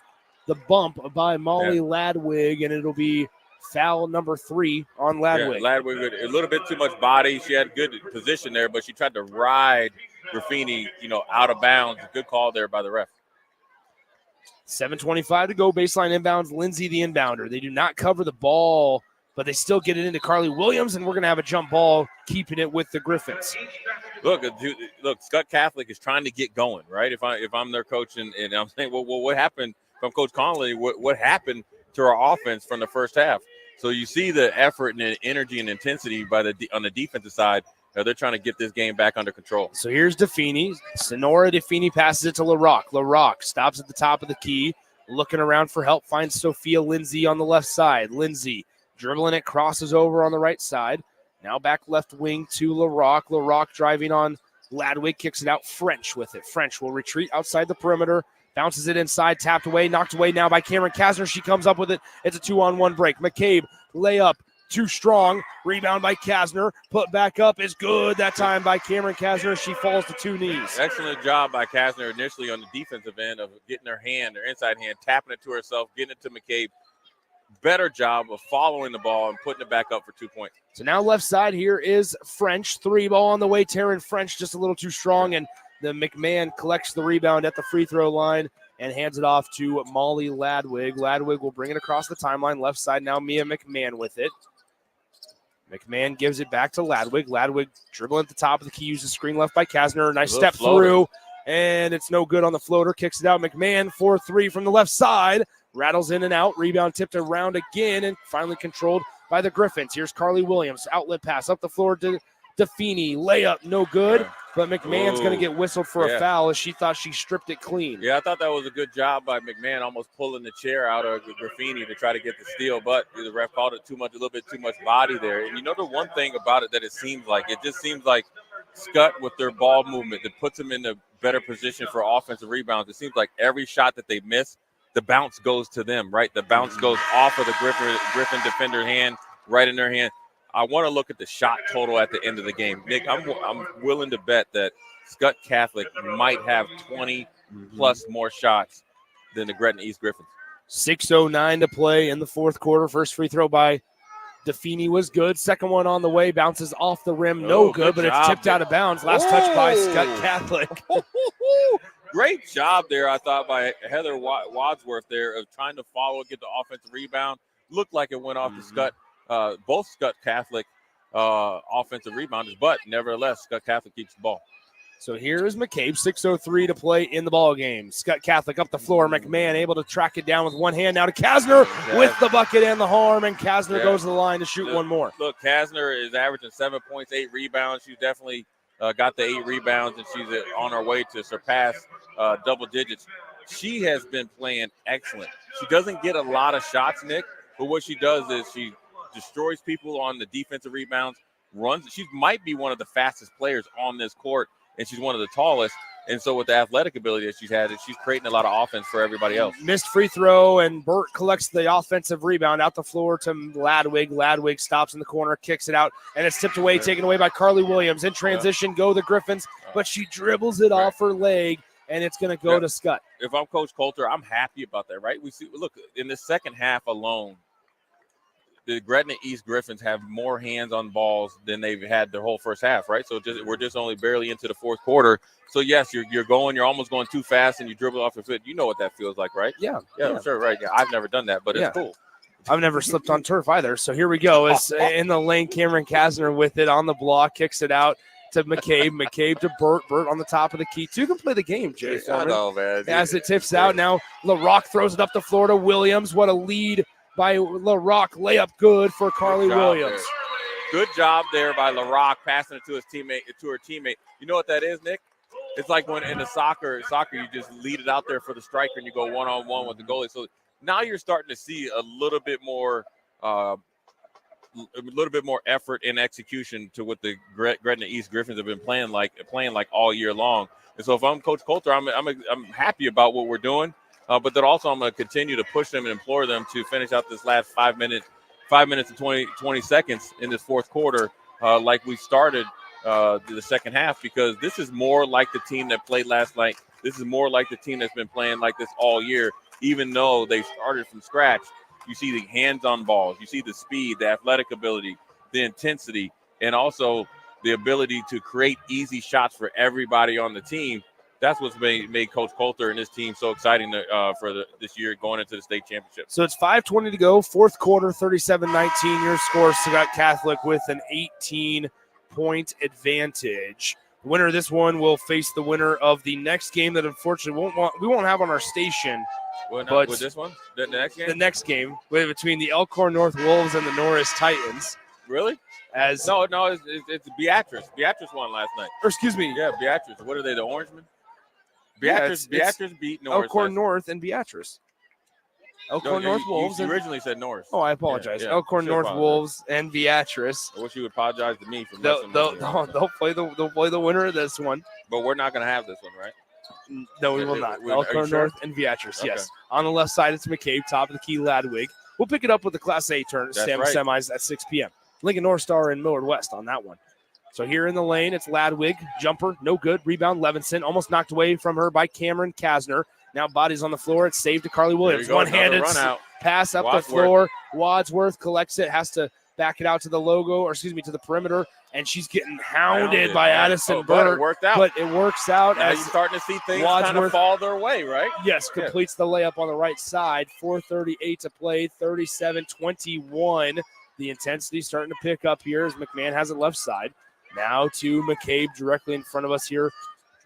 bump by Molly Ladwig, and it'll be foul number 3 on Ladwig. Yeah, Ladwig with a little bit too much body. She had good position there, but she tried to ride Graffini, out of bounds. Good call there by the ref. 7:25 to go. Baseline inbounds. Lindsay, the inbounder. They do not cover the ball, but they still get it into Carly Williams, and we're going to have a jump ball, keeping it with the Griffins. Look, Skutt Catholic is trying to get going, right? If I'm their coach and I'm saying, well, what happened from Coach Conley? What happened to our offense from the first half? So you see the effort and the energy and intensity on the defensive side. They're trying to get this game back under control. So here's DeFeeney. Sonora DeFeeney passes it to LaRock. LaRock stops at the top of the key, looking around for help, finds Sophia Lindsay on the left side. Lindsay dribbling it, crosses over on the right side. Now back left wing to LaRock. LaRock driving on Ladwig, kicks it out. French with it. French will retreat outside the perimeter, bounces it inside, tapped away, knocked away now by Cameron Kasner. She comes up with it. It's a 2-on-1 break. McCabe, layup, too strong. Rebound by Kasner. Put back up is good that time by Cameron Kasner. She falls to 2 knees. Excellent job by Kasner initially on the defensive end of getting her inside hand, tapping it to herself, getting it to McCabe. Better job of following the ball and putting it back up for 2 points. So now left side here is French. 3 ball on the way. Taryn French just a little too strong, and the McMahon collects the rebound at the free throw line and hands it off to Molly Ladwig. Ladwig will bring it across the timeline. Left side now Mia McMahon with it. McMahon gives it back to Ladwig. Ladwig dribbling at the top of the key, uses screen left by Kasner. Nice step through, and it's no good on the floater. Kicks it out. McMahon 4-3 from the left side. Rattles in and out. Rebound tipped around again and finally controlled by the Griffins. Here's Carly Williams. Outlet pass up the floor to DeFini. Layup, no good. Yeah. But McMahon's going to get whistled for a foul as she thought she stripped it clean. Yeah, I thought that was a good job by McMahon, almost pulling the chair out of Graffini to try to get the steal, but the ref called it a little bit too much body there. And you know the one thing about it that it just seems like Skutt with their ball movement that puts them in a better position for offensive rebounds. It seems like every shot that they miss, the bounce goes to them, right? The bounce goes off of the Griffin defender's hand, right in their hand. I want to look at the shot total at the end of the game. Nick, I'm willing to bet that Skutt Catholic might have 20-plus more shots than the Gretna East Griffins. 6:09 to play in the fourth quarter. First free throw by DeFini was good. Second one on the way. Bounces off the rim. No good, but it's tipped out of bounds. Last touch by Skutt Catholic. Great job there, I thought, by Heather Wadsworth there of trying to follow, get the offensive rebound. Looked like it went off to Skutt. Both Skutt Catholic offensive rebounders, but nevertheless, Skutt Catholic keeps the ball. So here is McCabe, 6:03 to play in the ball game. Skutt Catholic up the floor. McMahon able to track it down with one hand. Now to Kasner with the bucket and the harm, and Kasner goes to the line to shoot one more. Look, Kasner is averaging 7 points, 8 rebounds. She's definitely got the 8 rebounds, and she's on her way to surpass double digits. She has been playing excellent. She doesn't get a lot of shots, Nick, but what she does is she destroys people on the defensive rebounds, runs. She might be one of the fastest players on this court, and she's one of the tallest. And so with the athletic ability that she's had, she's creating a lot of offense for everybody else. Missed free throw, and Burt collects the offensive rebound out the floor to Ladwig. Ladwig stops in the corner, kicks it out, and it's tipped away, taken away by Carly Williams. In transition, go the Griffins, but she dribbles it off her leg, and it's going to go to Skutt. If I'm Coach Coulter, I'm happy about that, right? We see, look, in the second half alone, the Gretna East Griffins have more hands on balls than they've had their whole first half, right? So we're just only barely into the fourth quarter. So, yes, you're almost going too fast, and you dribble off your foot. You know what that feels like, right? Yeah. I'm sure, right? Yeah, I've never done that, but it's cool. I've never slipped on turf either. So here we go. It's in the lane. Cameron Kasner with it on the block, kicks it out to McCabe. McCabe to Burt. Burt on the top of the key. Two can play the game, Jay. I know, man. As it tips out now, LaRock throws it up the floor to Williams. What a lead by LaRock. Layup good for Carly Williams. Good job there by LaRock, passing it to her teammate. You know what that is, Nick? It's like when in the soccer, you just lead it out there for the striker and you go one-on-one with the goalie. So now you're starting to see a little bit more effort and execution to what the Gretna East Griffins have been playing like all year long. And so if I'm Coach Coulter, I'm happy about what we're doing. But then also I'm going to continue to push them and implore them to finish out this last 5 minutes and 20 seconds in this fourth quarter like we started the second half, because this is more like the team that played last night. This is more like the team that's been playing like this all year, even though they started from scratch. You see the hands on balls. You see the speed, the athletic ability, the intensity, and also the ability to create easy shots for everybody on the team. That's what's made Coach Coulter and his team so exciting for this year going into the state championship. So it's 5:20 to go, fourth quarter, 37-19. Your score, Skutt Catholic with an 18-point advantage. The winner of this one will face the winner of the next game that unfortunately we won't have on our station. But with this one, the next game, the next game between the Elkhorn North Wolves and the Norris Titans. Really? No, it's Beatrice. Beatrice won last night. Or excuse me. Yeah, Beatrice. What are they? The Orangemen? Beatrice beat Norris. Elkhorn North and Beatrice. Elkhorn North Wolves. You originally said Norris. Oh, I apologize. Yeah, Elkhorn North Wolves and Beatrice. I wish you would apologize to me for they'll play the winner of this one. But we're not going to have this one, right? No, we will not. Elkhorn North and Beatrice. Okay. Yes. On the left side, it's McCabe, top of the key, Ladwig. We'll pick it up with the Class A semis at 6 p.m. Lincoln North Star and Millard West on that one. So here in the lane, it's Ladwig. Jumper, no good. Rebound, Levinson. Almost knocked away from her by Cameron Kasner. Now bodies on the floor. It's saved to Carly Williams. One-handed pass up the floor. Wadsworth collects it, has to back it out to the to the perimeter, and she's getting hounded by Addison Burt. But it worked out. But it works out. Now as you're starting to see things kind of fall their way, right? Yes, completes the layup on the right side. 4:38 to play, 37-21. The intensity starting to pick up here as McMahon has it left side. Now to McCabe directly in front of us here.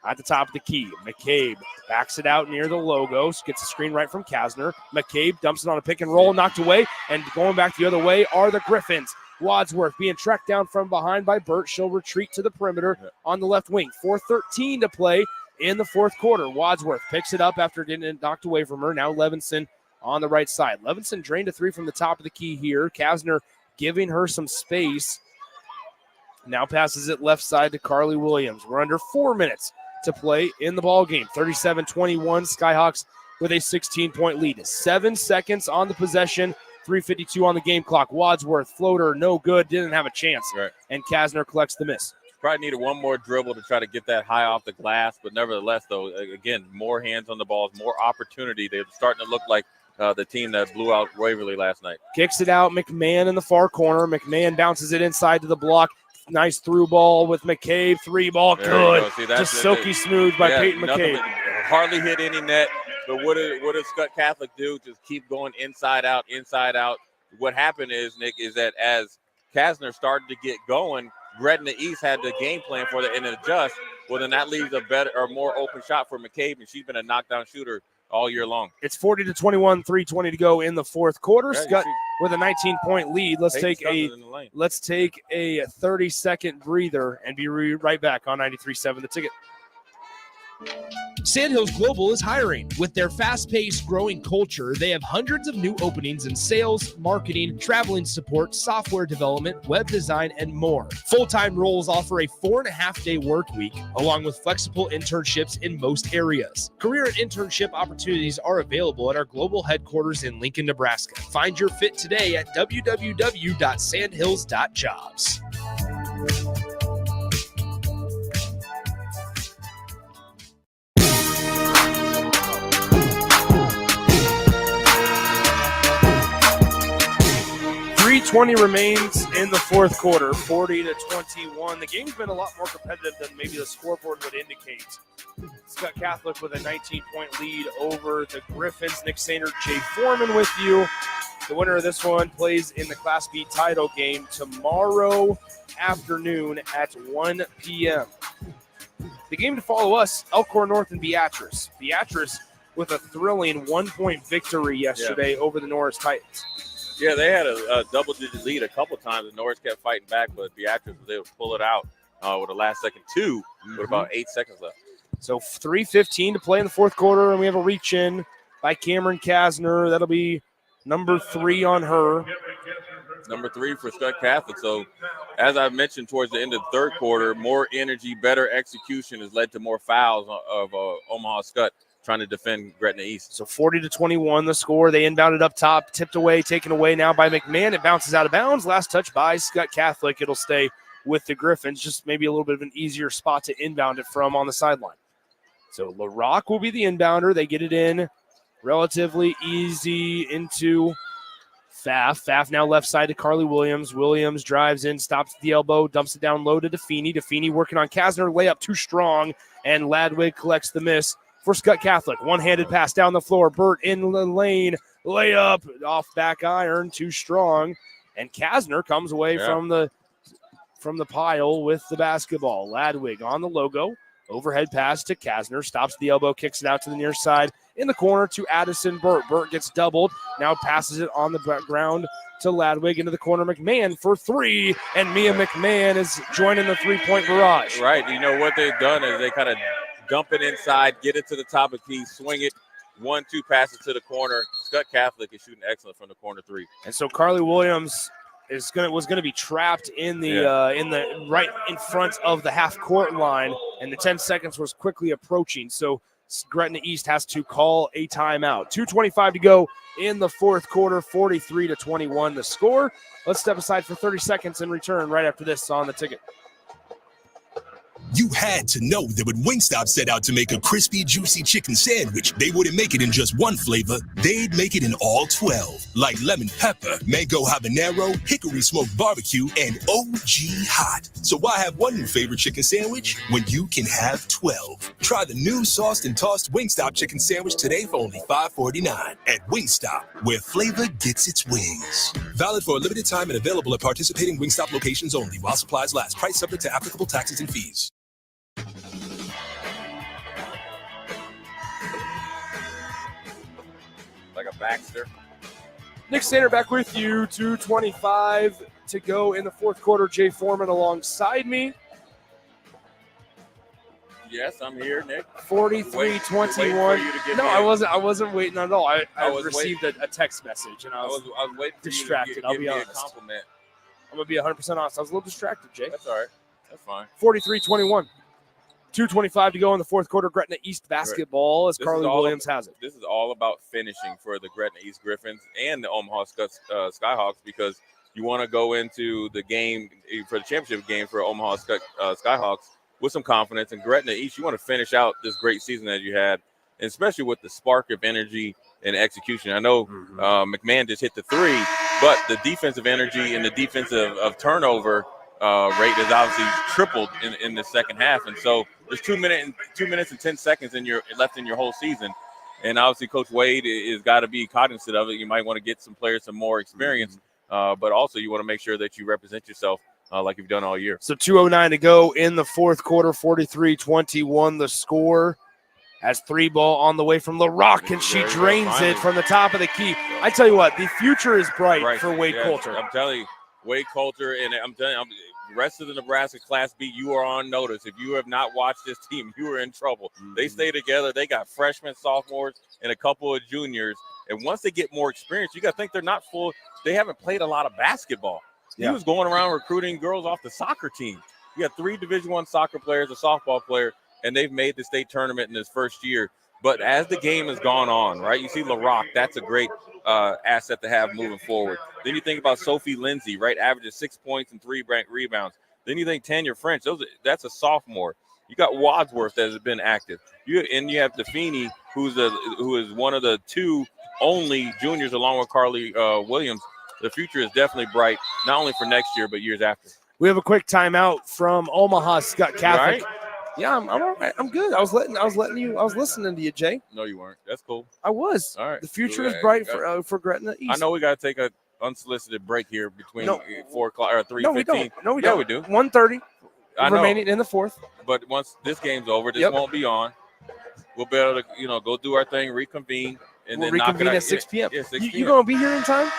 at the top of the key. McCabe backs it out near the logo, gets a screen right from Kasner. McCabe dumps it on a pick and roll, knocked away, and going back the other way are the Griffins. Wadsworth being tracked down from behind by Burt. She'll retreat to the perimeter on the left wing. 4:13 to play in the fourth quarter. Wadsworth picks it up after getting it knocked away from her. Now Levinson on the right side. Levinson drained a three from the top of the key here. Kasner giving her some space. Now passes it left side to Carly Williams. We're under 4 minutes to play in the ball game. 37-21, Skyhawks with a 16-point lead. 7 seconds on the possession, 3:52 on the game clock. Wadsworth, floater, no good, didn't have a chance. Right. And Kasner collects the miss. Probably needed one more dribble to try to get that high off the glass, but nevertheless, though, again, more hands on the balls, more opportunity. They're starting to look like the team that blew out Waverly last night. Kicks it out, McMahon in the far corner. McMahon bounces it inside to the block. Nice through ball with McCabe. Three ball, There good. you go. See, that's just silky smooth by Peyton McCabe. Hardly hit any net, but what does Skutt Catholic do? Just keep going inside out, inside out. What happened is, Nick, is that as Kasner started to get going, Gretna East had the game plan for that and adjust. Well, then that leaves a better or more open shot for McCabe, and she's been a knockdown shooter all year long. It's 40-21, 3:20 to go in the fourth quarter. Yeah, Skutt with a 19-point lead. Let's take a 30-second breather and be right back on 93.7 The Ticket. Sandhills Global is hiring. With their fast-paced, growing culture, they have hundreds of new openings in sales, marketing, traveling support, software development, web design, and more. Full-time roles offer a 4.5-day work week, along with flexible internships in most areas. Career and internship opportunities are available at our global headquarters in Lincoln, Nebraska. Find your fit today at www.sandhills.jobs. 3:20 remains in the fourth quarter, 40-21. The game's been a lot more competitive than maybe the scoreboard would indicate. Skutt Catholic with a 19-point lead over the Griffins. Nick Sainer, Jay Foreman with you. The winner of this one plays in the Class B title game tomorrow afternoon at 1 p.m. The game to follow us, Elkhorn North and Beatrice. Beatrice with a thrilling 1-point victory yesterday over the Norris Titans. Yeah, they had a double-digit lead a couple times, and Norris kept fighting back, but Beatrice was able to pull it out with a last-second two with about 8 seconds left. So 3:15 to play in the fourth quarter, and we have a reach-in by Cameron Kasner. That'll be number 3 on her. Number 3 for Skutt Catholic. So, as I mentioned towards the end of the third quarter, more energy, better execution has led to more fouls of Omaha Skutt trying to defend Gretna East. So 40-21 the score. They inbounded up top, tipped away, taken away now by McMahon. It bounces out of bounds. Last touch by Skutt Catholic. It'll stay with the Griffins. Just maybe a little bit of an easier spot to inbound it from on the sideline. So LaRock will be the inbounder. They get it in relatively easy into Pfaff. Pfaff now left side to Carly Williams. Williams drives in, stops at the elbow, dumps it down low to Defini. Defini working on Kasner. Layup too strong, and Ladwig collects the miss for Skutt Catholic. One-handed pass down the floor. Burt in the lane. Layup off back iron, too strong. And Kasner comes away from the pile with the basketball. Ladwig on the logo. Overhead pass to Kasner. Stops the elbow, kicks it out to the near side. In the corner to Addison Burt. Burt gets doubled. Now passes it on the ground to Ladwig into the corner. McMahon for 3. And Mia McMahon is joining the three-point barrage. Right. You know what they've done is they kind of dump it inside, get it to the top of the key, swing it, 1-2 passes to the corner. Skutt Catholic is shooting excellent from the corner 3. And so Carly Williams was going to be trapped in the right in front of the half court line, and the 10 seconds was quickly approaching. So Gretna East has to call a timeout. 2:25 to go in the fourth quarter, 43-21 the score. Let's step aside for 30 seconds and return right after this on The Ticket. You had to know that when Wingstop set out to make a crispy, juicy chicken sandwich, they wouldn't make it in just one flavor. They'd make it in all 12, like lemon pepper, mango habanero, hickory smoked barbecue, and OG hot. So why have one new favorite chicken sandwich when you can have 12? Try the new sauced and tossed Wingstop chicken sandwich today for only $5.49 at Wingstop, where flavor gets its wings. Valid for a limited time and available at participating Wingstop locations only while supplies last. Price subject to applicable taxes and fees. Baxter. Nick Sander back with you. 2:25 to go in the fourth quarter. Jay Foreman alongside me. Yes, I'm here, Nick. 43-21. No, I wasn't waiting at all. I received a text message, and I was waiting for distracted. you to I'll give be me honest. a compliment. I'm going to be 100% honest. I was a little distracted, Jay. That's all right. That's fine. 43-21. 2:25 to go in the fourth quarter. Gretna East basketball as Carly Williams has it. This is all about finishing for the Gretna East Griffins and the Omaha Skyhawks, because you want to go into the game for the championship game for Omaha Skyhawks with some confidence. And Gretna East, you want to finish out this great season that you had, and especially with the spark of energy and execution. I know McMahon just hit the three, but the defensive energy and the defensive of turnover rate is obviously tripled in the second half. And so there's 2 minutes and 10 seconds left in your whole season. And obviously Coach Wade has got to be cognizant of it. You might want to get some players some more experience, but also you want to make sure that you represent yourself like you've done all year. So 2:09 to go in the fourth quarter. 43-21 the score. Has three ball on the way from LaRock, and she drains it from the top of the key. I tell you what, the future is bright for Wade Coulter. I'm telling you, Wade Coulter, and I'm telling you, the rest of the Nebraska Class B, you are on notice. If you have not watched this team, you are in trouble. They stay together. They got freshmen, sophomores, and a couple of juniors. And once they get more experience, you got to think they're not full. They haven't played a lot of basketball. He was going around recruiting girls off the soccer team. You got 3 Division I soccer players, a softball player, and they've made the state tournament in his first year. But as the game has gone on, right, you see LaRock, that's a great asset to have moving forward. Then you think about Sophie Lindsay, right, averages 6 points and 3 rebounds. Then you think Tanya French, that's a sophomore. You got Wadsworth that has been active. You have DeFeeney, who is one of the 2 only juniors along with Carly Williams. The future is definitely bright, not only for next year, but years after. We have a quick timeout from Omaha Skutt Catholic. Right? Yeah, I'm all right. I'm good. I was listening to you, Jay. No, you weren't. That's cool. I was. All right. The future is bright for Gretna East. I know we got to take an unsolicited break here between 4 o'clock or 3:15. No, we don't. Yeah, we do. 1:30 remaining in the fourth. But once this game's over, this won't be on. We'll be able to, go do our thing, reconvene, and we'll then knock it out at 6 p.m. Yeah, 6 p.m. You gonna be here in time?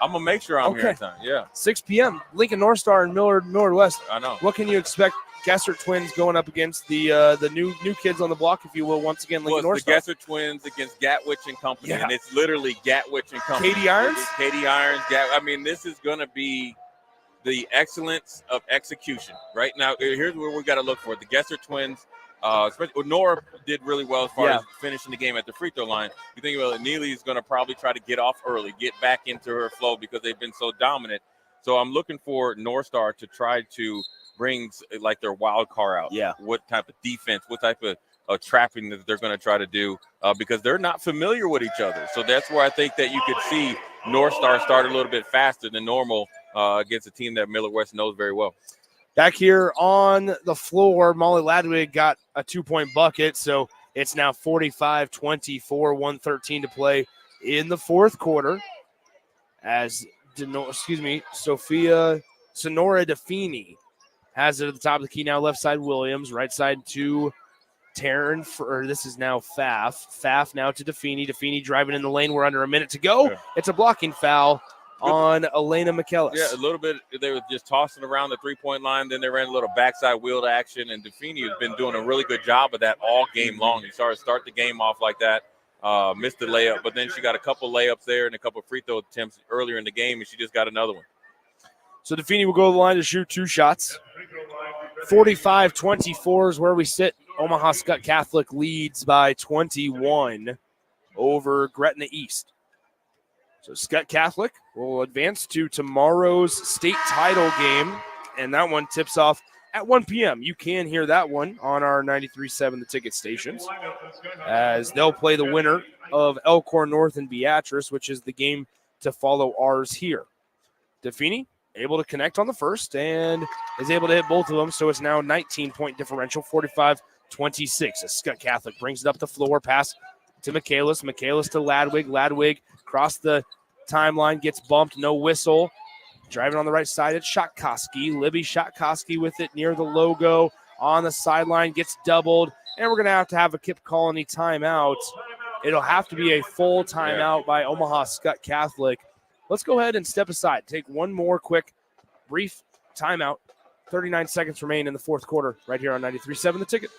I'm gonna make sure I'm here in time. Yeah. 6 p.m. Lincoln North Star and Millard West. I know. What can you expect? Gesser twins going up against the new kids on the block, if you will. Once again, Lincoln North Star. The Gesser twins against Gatwich and Company, and it's literally Gatwich and Company. Katie Irons. I mean, this is gonna be the excellence of execution. Right now, here's where we got to look for the Gesser twins. Especially Nora did really well as far as finishing the game at the free throw line. You think about it, Neely is going to probably try to get off early, get back into her flow because they've been so dominant. So I'm looking for North Star to try to bring like their wild card out. Yeah. What type of defense, what type of trapping that they're going to try to do because they're not familiar with each other. So that's where I think that you could see North Star start a little bit faster than normal against a team that Millard West knows very well. Back here on the floor, Molly Ladwig got a 2-point bucket, so it's now 45-24, 1:13 to play in the fourth quarter. As Sonora DeFeeney has it at the top of the key now. Left side Williams, right side to Taryn. This is now Pfaff. Pfaff now to DeFeeney. DeFeeney driving in the lane. We're under a minute to go. Yeah. It's a blocking foul on Elena McKellis. Yeah, a little bit. They were just tossing around the three-point line. Then they ran a little backside wheeled action, and DeFeeney has been doing a really good job of that all game long. He started to start the game off like that, missed the layup, but then she got a couple layups there and a couple free throw attempts earlier in the game, and she just got another one. So DeFeeney will go to the line to shoot 2 shots. 45-24 is where we sit. Omaha Skutt Catholic leads by 21 over Gretna East. So Skutt Catholic will advance to tomorrow's state title game, and that one tips off at 1 p.m. You can hear that one on our 93.7 The Ticket stations, as they'll play the winner of Elkhorn North and Beatrice, which is the game to follow ours here. DeFeeney able to connect on the first and is able to hit both of them, so it's now 19-point differential, 45-26. As Skutt Catholic brings it up the floor, pass to Michaelis to Ladwig. Ladwig across the timeline, gets bumped, no whistle. Driving on the right side, it's Shotkoski. Libby Shotkoski with it near the logo on the sideline, gets doubled, and we're going to have a Kip Colony timeout It'll have to be a full timeout by Omaha Skutt Catholic. Let's go ahead and step aside. Take one more quick, brief timeout. 39 seconds remain in the fourth quarter right here on 93.7 The Ticket.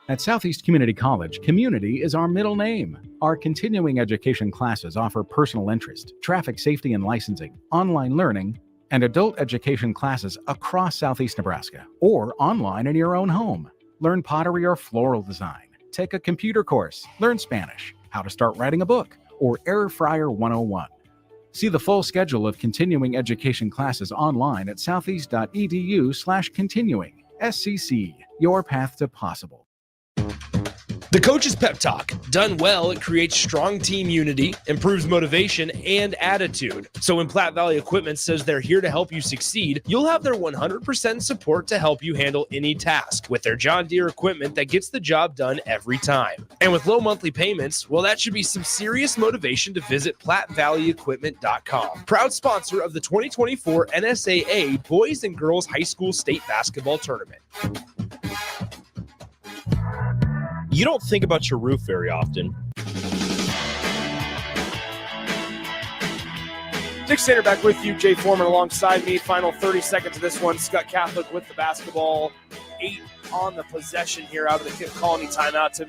At Southeast Community College, community is our middle name. Our continuing education classes offer personal interest, traffic safety and licensing, online learning, and adult education classes across Southeast Nebraska or online in your own home. Learn pottery or floral design. Take a computer course. Learn Spanish, how to start writing a book, or Air Fryer 101. See the full schedule of continuing education classes online at southeast.edu/continuing. SCC, your path to possible. The Coach's Pep Talk. Done well, it creates strong team unity, improves motivation and attitude. So when Platte Valley Equipment says they're here to help you succeed, you'll have their 100% support to help you handle any task with their John Deere equipment that gets the job done every time. And with low monthly payments, well, that should be some serious motivation to visit PlatteValleyEquipment.com. Proud sponsor of the 2024 NSAA Boys and Girls High School State Basketball Tournament. You don't think about your roof very often. Nick Sander back with you. Jay Foreman alongside me. Final 30 seconds of this one. Skutt Catholic with the basketball. 8 on the possession here out of the Kip Colony timeout to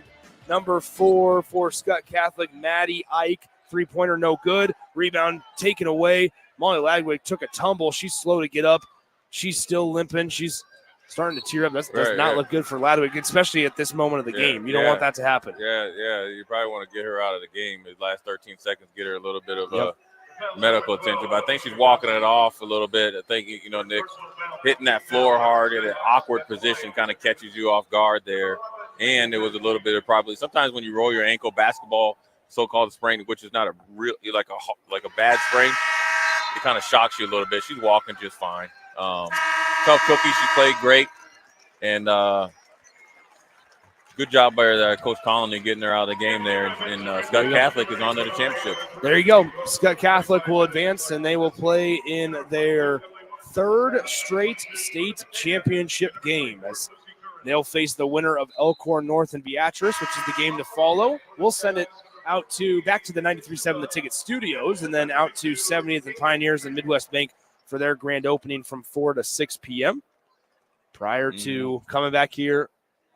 number 4 for Skutt Catholic, Maddie Ike. Three-pointer no good. Rebound taken away. Molly Ladwig took a tumble. She's slow to get up. She's still limping. She's starting to tear up. That does not look good for Ladwig, especially at this moment of the game. You don't want that to happen. Yeah. You probably want to get her out of the game. The last 13 seconds, get her a little bit of medical attention. But I think she's walking it off a little bit. I think, Nick, hitting that floor hard in an awkward position kind of catches you off guard there. And it was a little bit of probably sometimes when you roll your ankle, basketball, so-called sprain, which is not a real like a bad sprain, it kind of shocks you a little bit. She's walking just fine. Tough cookie. She played great. And good job by Coach Colony getting her out of the game there. And Skutt Catholic is on to the championship. There you go. Skutt Catholic will advance, and they will play in their third straight state championship game as they'll face the winner of Elkhorn North and Beatrice, which is the game to follow. We'll send it out back to the 93.7 The Ticket studios and then out to 70th and Pioneers and Midwest Bank for their grand opening from 4 to 6 p.m. prior to coming back here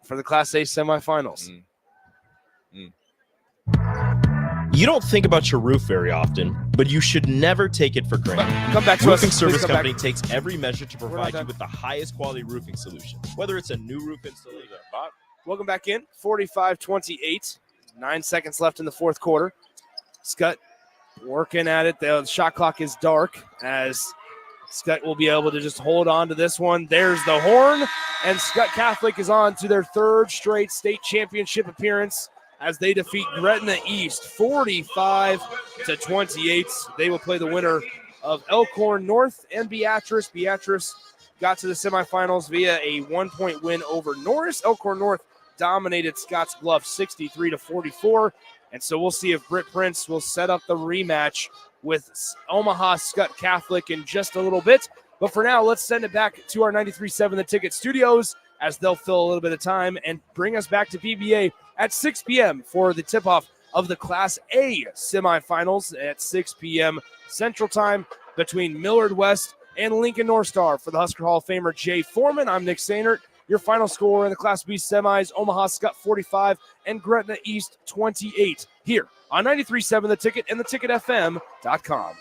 for the Class A semifinals. You don't think about your roof very often, but you should never take it for granted. Come back to Roofing us. Service Company takes every measure to provide you with the highest quality roofing solution, whether it's a new roof installation. Welcome back in. 45-28. 9 seconds left in the fourth quarter. Skutt working at it. The shot clock is dark as Skutt will be able to just hold on to this one. There's the horn, and Skutt Catholic is on to their third straight state championship appearance as they defeat Gretna East 45-28. They will play the winner of Elkhorn North and Beatrice. Beatrice got to the semifinals via a 1-point win over Norris. Elkhorn North dominated Scotts Bluff 63-44. And so we'll see if Britt Prince will set up the rematch with Omaha Skutt Catholic in just a little bit. But for now, let's send it back to our 93.7 The Ticket studios as they'll fill a little bit of time and bring us back to PBA at 6 p.m. for the tip-off of the Class A semifinals at 6 p.m. Central Time between Millard West and Lincoln North Star. For the Husker Hall of Famer Jay Foreman, I'm Nick Sainert. Your final score in the Class B semis, Omaha Skutt 45 and Gretna East 28 here on 93.7 The Ticket and theticketfm.com.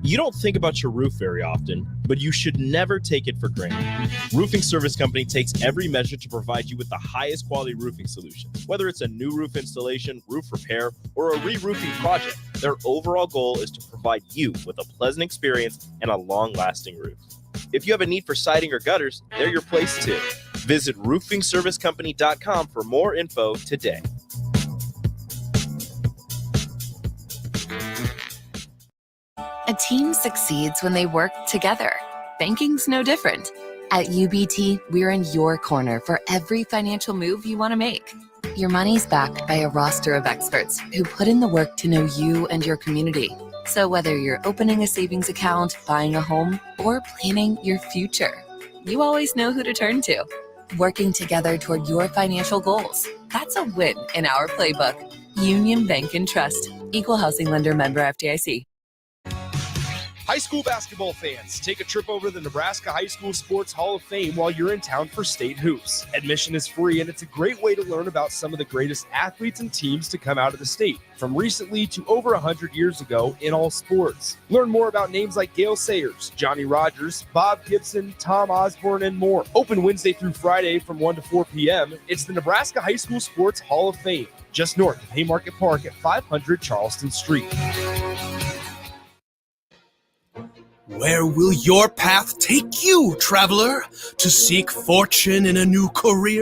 You don't think about your roof very often, but you should never take it for granted. Roofing Service Company takes every measure to provide you with the highest quality roofing solution. Whether it's a new roof installation, roof repair, or a re-roofing project, their overall goal is to provide you with a pleasant experience and a long-lasting roof. If you have a need for siding or gutters, they're your place too. Visit roofingservicecompany.com for more info today. A team succeeds when they work together. Banking's no different. At UBT, we're in your corner for every financial move you want to make. Your money's backed by a roster of experts who put in the work to know you and your community. So whether you're opening a savings account, buying a home, or planning your future, you always know who to turn to. Working together toward your financial goals. That's a win in our playbook. Union Bank and Trust. Equal housing lender, member FDIC. High school basketball fans, take a trip over to the Nebraska High School Sports Hall of Fame while you're in town for state hoops. Admission is free, and it's a great way to learn about some of the greatest athletes and teams to come out of the state, from recently to over 100 years ago in all sports. Learn more about names like Gale Sayers, Johnny Rogers, Bob Gibson, Tom Osborne, and more. Open Wednesday through Friday from 1 to 4 p.m. It's the Nebraska High School Sports Hall of Fame, just north of Haymarket Park at 500 Charleston Street. Where will your path take you, traveler? To seek fortune in a new career?